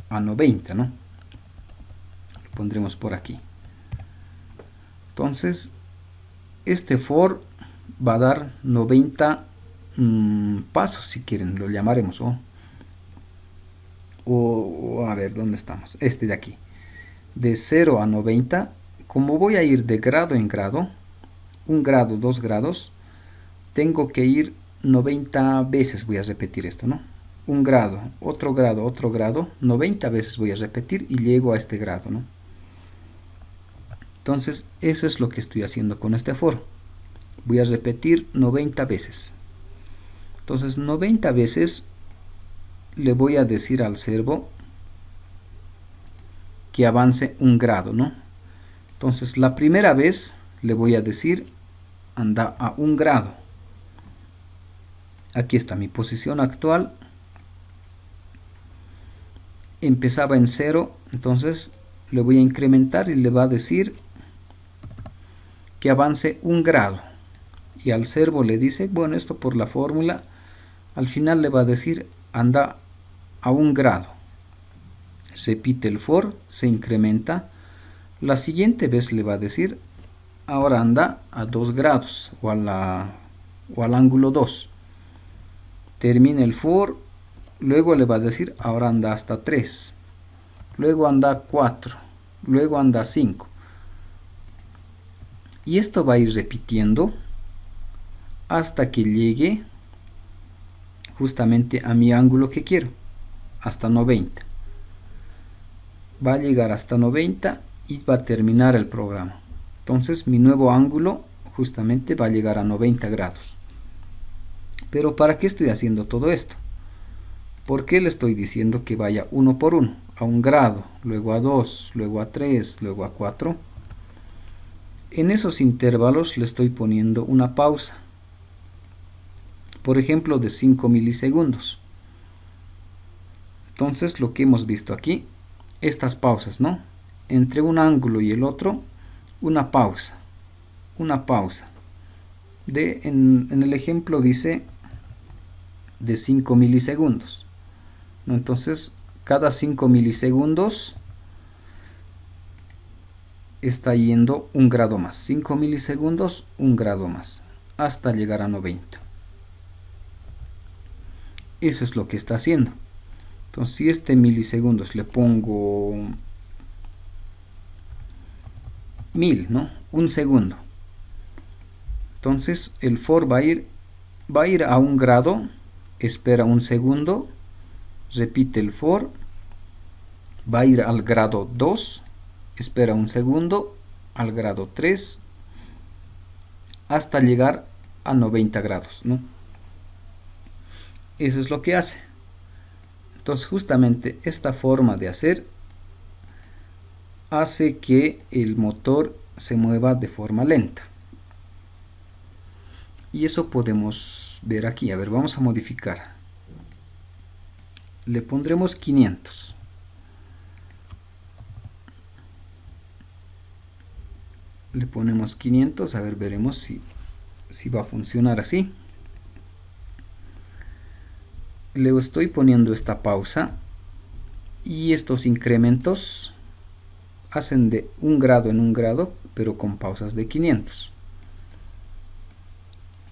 a 90, ¿no? Lo pondremos por aquí. Entonces, este for va a dar 90 pasos, si quieren, lo llamaremos. O a ver, ¿dónde estamos? Este de aquí. De 0 a 90, como voy a ir de grado en grado, 1 grado, 2 grados, tengo que ir 90 veces, voy a repetir esto, ¿no? 1 grado, otro grado, 90 veces voy a repetir y llego a este grado, ¿no? Entonces, eso es lo que estoy haciendo con este for. Voy a repetir 90 veces. Entonces, 90 veces le voy a decir al servo que avance 1 grado, ¿no? Entonces, la primera vez le voy a decir anda a 1 grado. Aquí está mi posición actual. Empezaba en 0, entonces le voy a incrementar y le va a decir que avance 1 grado. Y al servo le dice, bueno, esto por la fórmula, al final le va a decir anda a 1 grado. Repite el for, se incrementa. La siguiente vez le va a decir ahora anda a 2 grados o al ángulo 2. Termina el for, luego le va a decir ahora anda hasta 3, luego anda a 4, luego anda a 5. Y esto va a ir repitiendo hasta que llegue justamente a mi ángulo que quiero, hasta 90. Va a llegar hasta 90 y va a terminar el programa. Entonces mi nuevo ángulo justamente va a llegar a 90 grados. Pero ¿para qué estoy haciendo todo esto? ¿Por qué le estoy diciendo que vaya uno por uno? A 1 grado, luego a 2, luego a 3, luego a 4. En esos intervalos le estoy poniendo una pausa. Por ejemplo, de 5 milisegundos. Entonces lo que hemos visto aquí, estas pausas, ¿no? Entre un ángulo y el otro, una pausa. Una pausa. En el ejemplo dice de 5 milisegundos. ¿No? Entonces, cada 5 milisegundos está yendo 1 grado más. 5 milisegundos, 1 grado más. Hasta llegar a 90. Eso es lo que está haciendo. Entonces, si este milisegundos le pongo 1000, ¿no? 1 segundo. Entonces, el for va a ir a 1 grado, espera 1 segundo, repite el for, va a ir al grado 2, espera 1 segundo, al grado 3, hasta llegar a 90 grados, ¿no? Eso es lo que hace. Entonces justamente esta forma de hacer hace que el motor se mueva de forma lenta. Y eso podemos ver aquí. A ver, vamos a modificar. Le pondremos 500. Le ponemos 500. A ver, veremos si va a funcionar así. Le estoy poniendo esta pausa. Y estos incrementos hacen de 1 grado en 1 grado, pero con pausas de 500.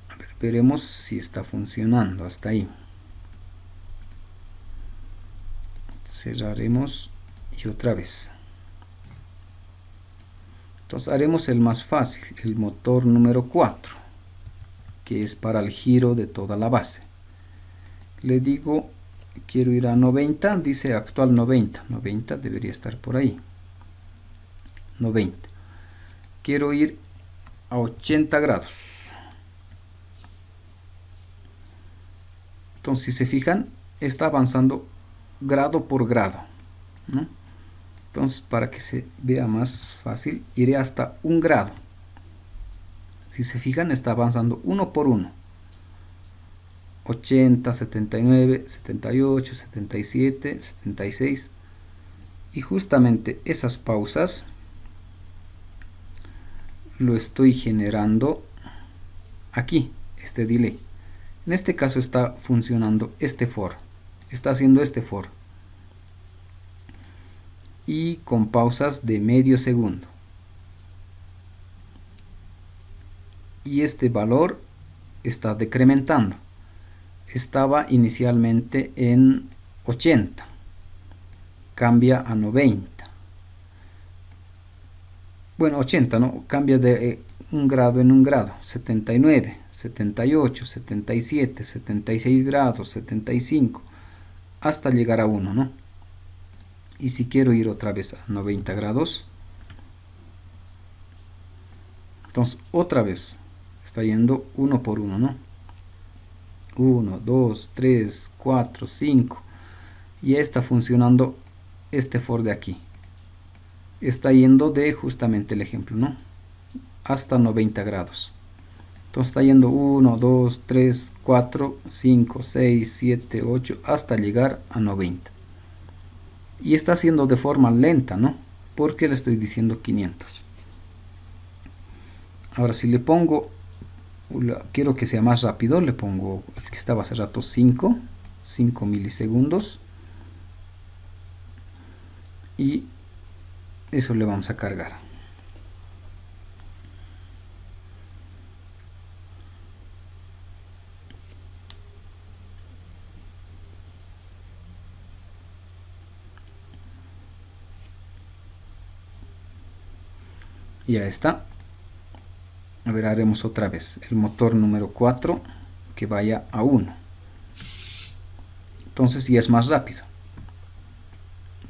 A ver, veremos si está funcionando hasta ahí. Cerraremos y otra vez. Entonces haremos el más fácil, el motor número 4, que es para el giro de toda la base. Le digo, quiero ir a 90, dice actual 90. 90 debería estar por ahí. 90. Quiero ir a 80 grados. Entonces, si se fijan, está avanzando grado por grado, ¿no? Entonces, para que se vea más fácil, iré hasta 1 grado. Si se fijan, está avanzando uno por uno. 80, 79, 78, 77, 76. Y justamente esas pausas lo estoy generando aquí, este delay. En este caso está funcionando este for. Está haciendo este for. Y con pausas de medio segundo. Y este valor está decrementando. Estaba inicialmente en 80. Cambia a 90. Bueno, 80, ¿no? Cambia de 1 grado en 1 grado. 79, 78, 77, 76 grados, 75. Hasta llegar a 1, ¿no? Y si quiero ir otra vez a 90 grados. Entonces, otra vez. Está yendo uno por uno, ¿no? 1, 2, 3, 4, 5. Y ya está funcionando este for de aquí. Está yendo de justamente el ejemplo, ¿no? Hasta 90 grados. Entonces está yendo 1, 2, 3, 4, 5, 6, 7, 8, hasta llegar a 90. Y está haciendo de forma lenta, ¿no? Porque le estoy diciendo 500. Ahora si le pongo, quiero que sea más rápido, le pongo el que estaba hace rato 5 milisegundos. Y eso le vamos a cargar. Ya está. A ver, haremos otra vez el motor número 4 que vaya a 1. entonces ya es más rápido.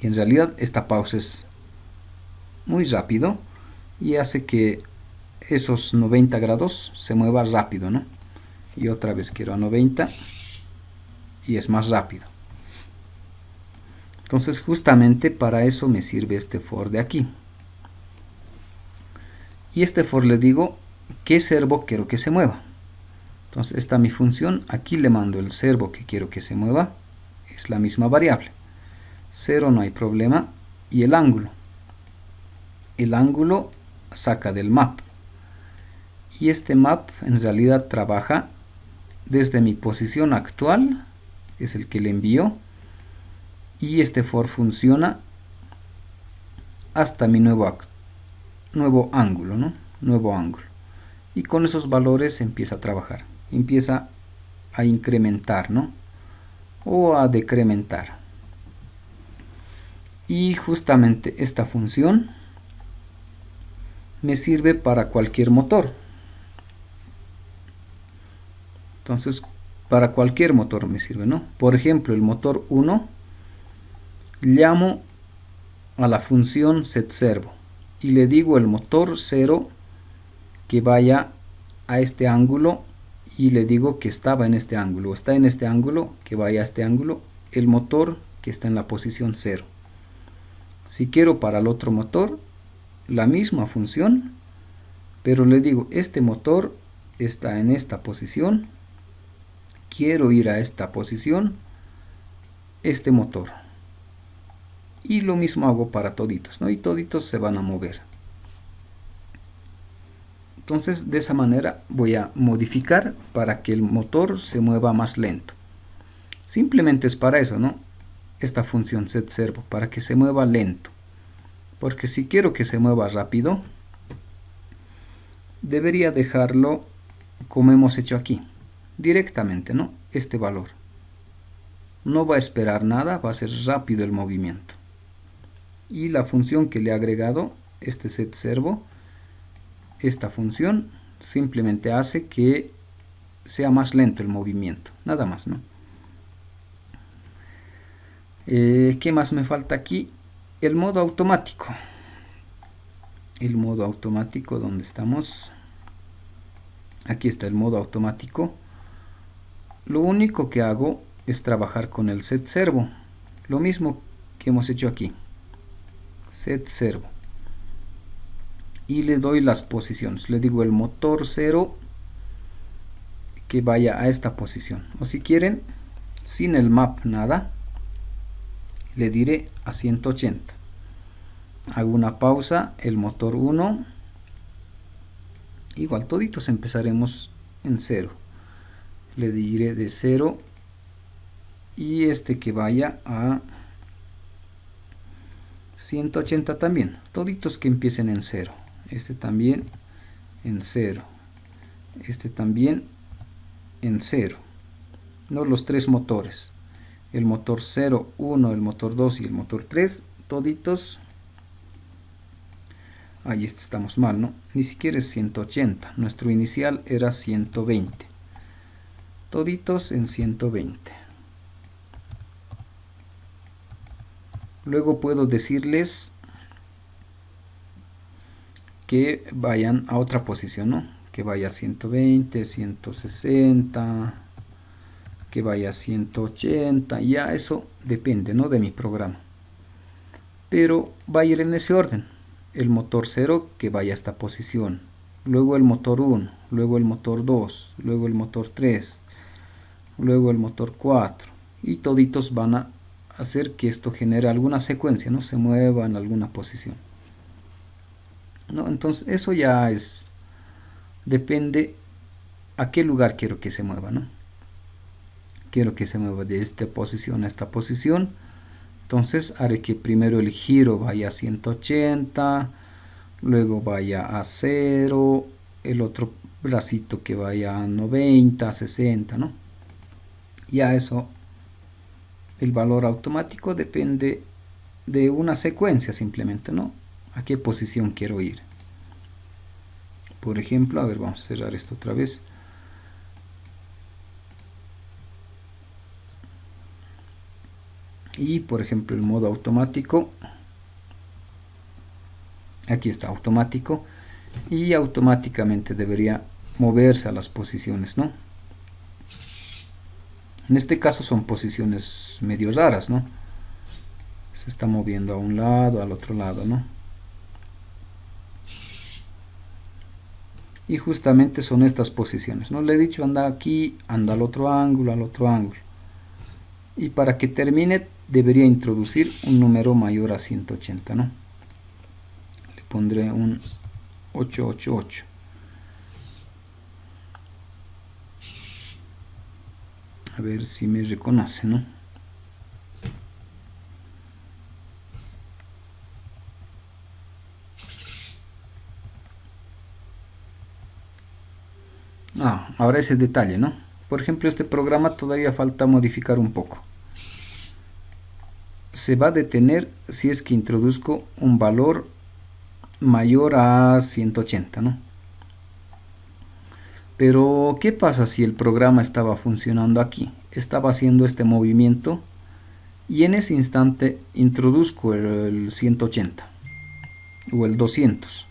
Y en realidad esta pausa es muy rápido y hace que esos 90 grados se mueva rápido, ¿no? Y otra vez quiero a 90 y es más rápido. Entonces justamente para eso me sirve este for de aquí. Y este for le digo qué servo quiero que se mueva. Entonces esta es mi función, aquí le mando el servo que quiero que se mueva, es la misma variable. 0 no hay problema, y el ángulo. El ángulo saca del map. Y este map en realidad trabaja desde mi posición actual, es el que le envío, y for funciona hasta mi nuevo ángulo, ¿no? Nuevo ángulo. Y con esos valores empieza a trabajar, empieza a incrementar, ¿no? O a decrementar. Y justamente esta función me sirve para cualquier motor. Entonces, para cualquier motor me sirve, ¿no? Por ejemplo, el motor 1, llamo a la función setServo y le digo el motor 0 que vaya a este ángulo y le digo que estaba en este ángulo, está en este ángulo, que vaya a este ángulo, el motor que está en la posición 0. Si quiero para el otro motor, la misma función, pero le digo, este motor está en esta posición, quiero ir a esta posición, este motor. Y lo mismo hago para toditos, ¿no? Y toditos se van a mover. Entonces, de esa manera voy a modificar para que el motor se mueva más lento. Simplemente es para eso, ¿no? Esta función setServo, para que se mueva lento. Porque si quiero que se mueva rápido, debería dejarlo como hemos hecho aquí. Directamente, ¿no? Este valor. No va a esperar nada, va a ser rápido el movimiento. Y la función que le he agregado, este setServo, esta función simplemente hace que sea más lento el movimiento, nada más, ¿no? ¿Qué más me falta aquí? El modo automático. El modo automático, ¿dónde estamos? Aquí está el modo automático. Lo único que hago es trabajar con el setServo, lo mismo que hemos hecho aquí. setServo. Y le doy las posiciones. Le digo el motor 0 que vaya a esta posición. O si quieren, sin el map nada, le diré a 180. Hago una pausa, el motor 1. Igual toditos empezaremos en 0. Le diré de 0 y que vaya a 180 también. Toditos que empiecen en 0. Este también en 0. Este también en 0. No, los tres motores. El motor 0, 1, el motor 2 y el motor 3. Toditos. Ahí estamos mal, ¿no? Ni siquiera es 180. Nuestro inicial era 120. Toditos en 120. Luego puedo decirles que vayan a otra posición, ¿no? Que vaya a 120, 160, que vaya a 180, ya eso depende, ¿no? De mi programa. Pero va a ir en ese orden. El motor 0 que vaya a esta posición, luego el motor 1, luego el motor 2, luego el motor 3, luego el motor 4, y toditos van a hacer que esto genere alguna secuencia, ¿no? Se mueva en alguna posición, ¿no? Entonces eso ya depende a qué lugar quiero que se mueva, ¿no? Quiero que se mueva de esta posición a esta posición, entonces haré que primero el giro vaya a 180, luego vaya a 0, el otro bracito que vaya a 90, 60, ¿no? Ya eso, el valor automático depende de una secuencia simplemente, ¿no? A qué posición quiero ir. Por ejemplo, a ver, vamos a cerrar esto otra vez. y por ejemplo el modo automático, aquí está automático, y automáticamente debería moverse a las posiciones, ¿no? En este caso son posiciones medio raras, ¿no? Se está moviendo a un lado, al otro lado, ¿no? Y justamente son estas posiciones, ¿no? Le he dicho anda aquí, anda al otro ángulo, al otro ángulo. Y para que termine debería introducir un número mayor a 180, ¿no? Le pondré un 888. A ver si me reconoce, ¿no? Ahora ese detalle, ¿no? Por ejemplo, este programa todavía falta modificar un poco. Se va a detener si es que introduzco un valor mayor a 180, ¿no? Pero, ¿qué pasa si el programa estaba funcionando aquí? Estaba haciendo este movimiento y en ese instante introduzco el 180 o el 200.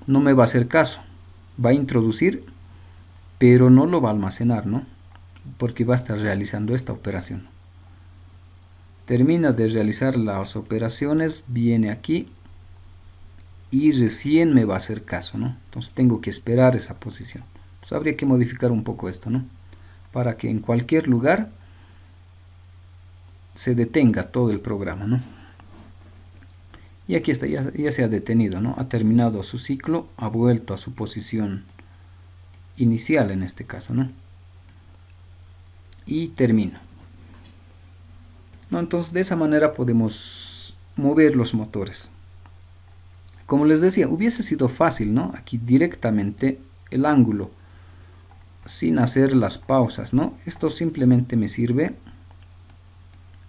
No me va a hacer caso. Va a introducir, pero no lo va a almacenar, ¿no? Porque va a estar realizando esta operación. Termina de realizar las operaciones, viene aquí y recién me va a hacer caso, ¿no? Entonces tengo que esperar esa posición. Entonces habría que modificar un poco esto, ¿no? Para que en cualquier lugar se detenga todo el programa, ¿no? Y aquí está, ya se ha detenido, ¿no? Ha terminado su ciclo, ha vuelto a su posición inicial en este caso, ¿no? Y termina, ¿no? Entonces de esa manera podemos mover los motores. Como les decía, hubiese sido fácil, ¿no? Aquí directamente el ángulo, sin hacer las pausas, ¿no? Esto simplemente me sirve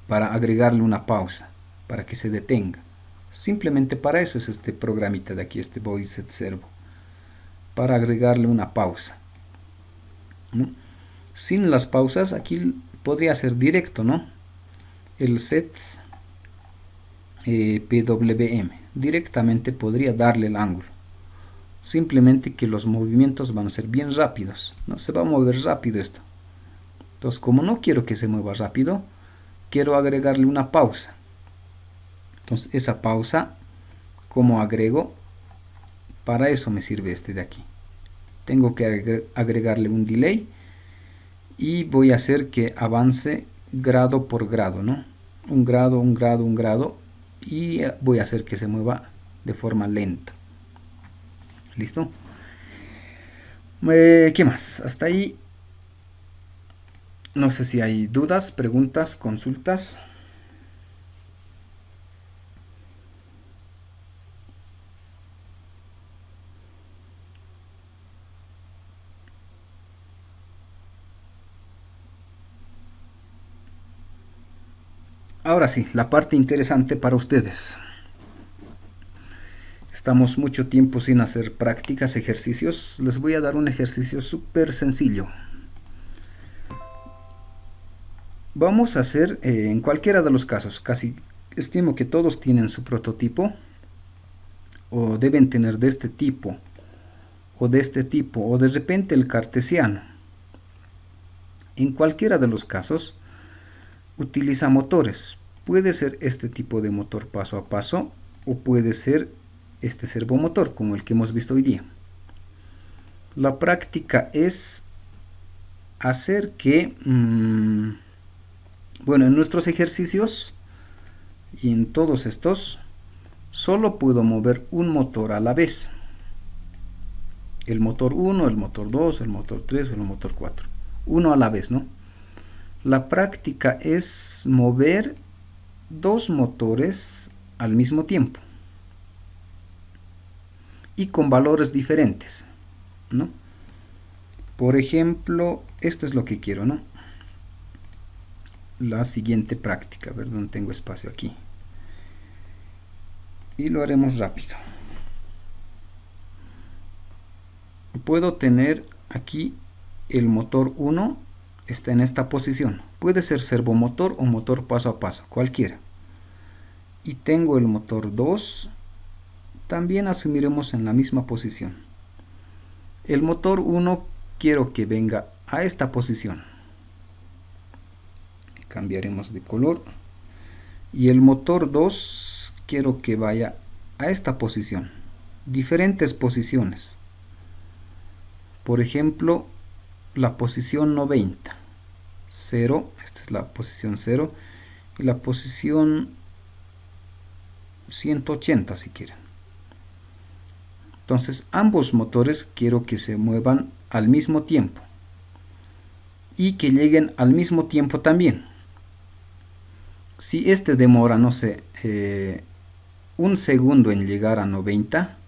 para agregarle una pausa, para que se detenga. Simplemente para eso es este programita de aquí, este void set servo, para agregarle una pausa, ¿no? Sin las pausas, aquí podría ser directo, ¿no? El set PWM, directamente podría darle el ángulo. Simplemente que los movimientos van a ser bien rápidos, ¿no? Se va a mover rápido esto. Entonces, como no quiero que se mueva rápido, quiero agregarle una pausa. Entonces, esa pausa, ¿cómo agrego? Para eso me sirve este de aquí. Tengo que agregarle un delay y voy a hacer que avance grado por grado, ¿no? Un grado, un grado, un grado, y voy a hacer que se mueva de forma lenta. ¿Listo? ¿Qué más? Hasta ahí. No sé si hay dudas, preguntas, consultas. Ahora sí, la parte interesante para ustedes. Estamos mucho tiempo sin hacer prácticas, ejercicios. Les voy a dar un ejercicio súper sencillo. Vamos a hacer en cualquiera de los casos, casi estimo que todos tienen su prototipo, o deben tener de este tipo, o de este tipo, o de repente el cartesiano. En cualquiera de los casos, utiliza motores. Puede ser este tipo de motor paso a paso, o puede ser este servomotor, como el que hemos visto hoy día. La práctica es hacer que, bueno, en nuestros ejercicios y en todos estos, solo puedo mover un motor a la vez. El motor 1, el motor 2, el motor 3 o el motor 4. Uno a la vez, ¿no? La práctica es mover dos motores al mismo tiempo y con valores diferentes, ¿no? Por ejemplo, esto es lo que quiero, ¿no? La siguiente práctica, a ver dónde tengo espacio aquí. Y lo haremos rápido. Puedo tener aquí el motor 1 está en esta posición. Puede ser servomotor o motor paso a paso, cualquiera. Y tengo el motor 2, también asumiremos en la misma posición. El motor 1 quiero que venga a esta posición. Cambiaremos de color. Y el motor 2 quiero que vaya a esta posición. Diferentes posiciones. Por ejemplo, la posición 90. 0, esta es la posición 0. Y la posición 180 si quieren. Entonces ambos motores quiero que se muevan al mismo tiempo. Y que lleguen al mismo tiempo también. Si este demora, no sé, un segundo en llegar a 90,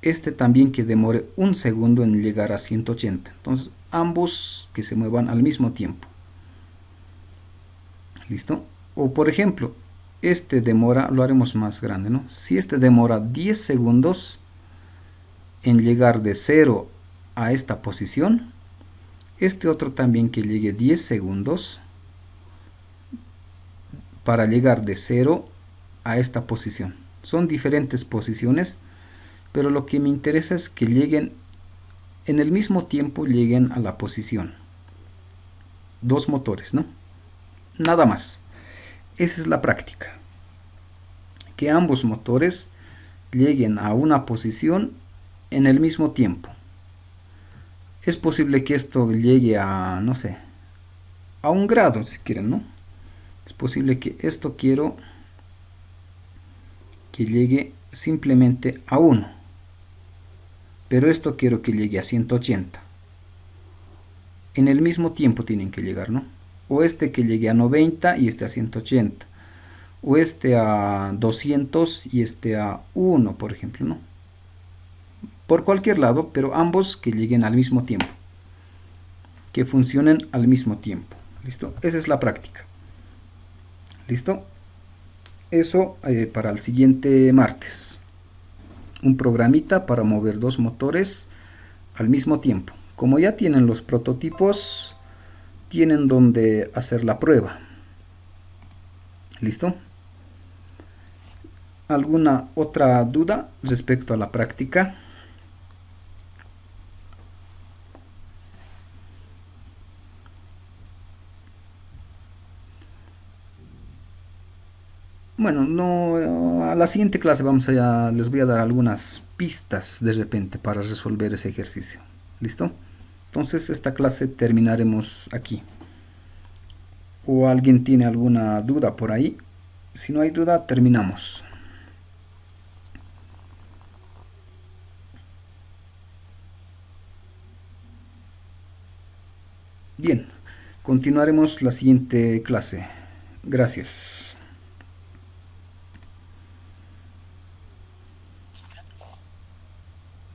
este también que demore un segundo en llegar a 180. Entonces ambos que se muevan al mismo tiempo. ¿Listo? O por ejemplo, este demora, lo haremos más grande, ¿no? Si este demora 10 segundos en llegar de 0 a esta posición, este otro también que llegue 10 segundos para llegar de 0 a esta posición. Son diferentes posiciones, pero lo que me interesa es que lleguen en el mismo tiempo, lleguen a la posición. Dos motores, ¿no? Nada más. Esa es la práctica. Que ambos motores lleguen a una posición en el mismo tiempo. Es posible que esto llegue a, no sé, a 1 grado si quieren, ¿no? Es posible que esto quiero que llegue simplemente a 1. Pero esto quiero que llegue a 180. En el mismo tiempo tienen que llegar, ¿no? O este que llegue a 90 y este a 180. O este a 200 y este a 1, por ejemplo, ¿no? Por cualquier lado, pero ambos que lleguen al mismo tiempo. Que funcionen al mismo tiempo. ¿Listo? Esa es la práctica. ¿Listo? Eso para el siguiente martes. Un programita para mover dos motores al mismo tiempo. Como ya tienen los prototipos, tienen donde hacer la prueba. ¿Listo? ¿Alguna otra duda respecto a la práctica? Bueno, no, a la siguiente clase les voy a dar algunas pistas de repente para resolver ese ejercicio. ¿Listo? Entonces esta clase terminaremos aquí. ¿O alguien tiene alguna duda por ahí? Si no hay duda, terminamos. Bien, continuaremos la siguiente clase. Gracias.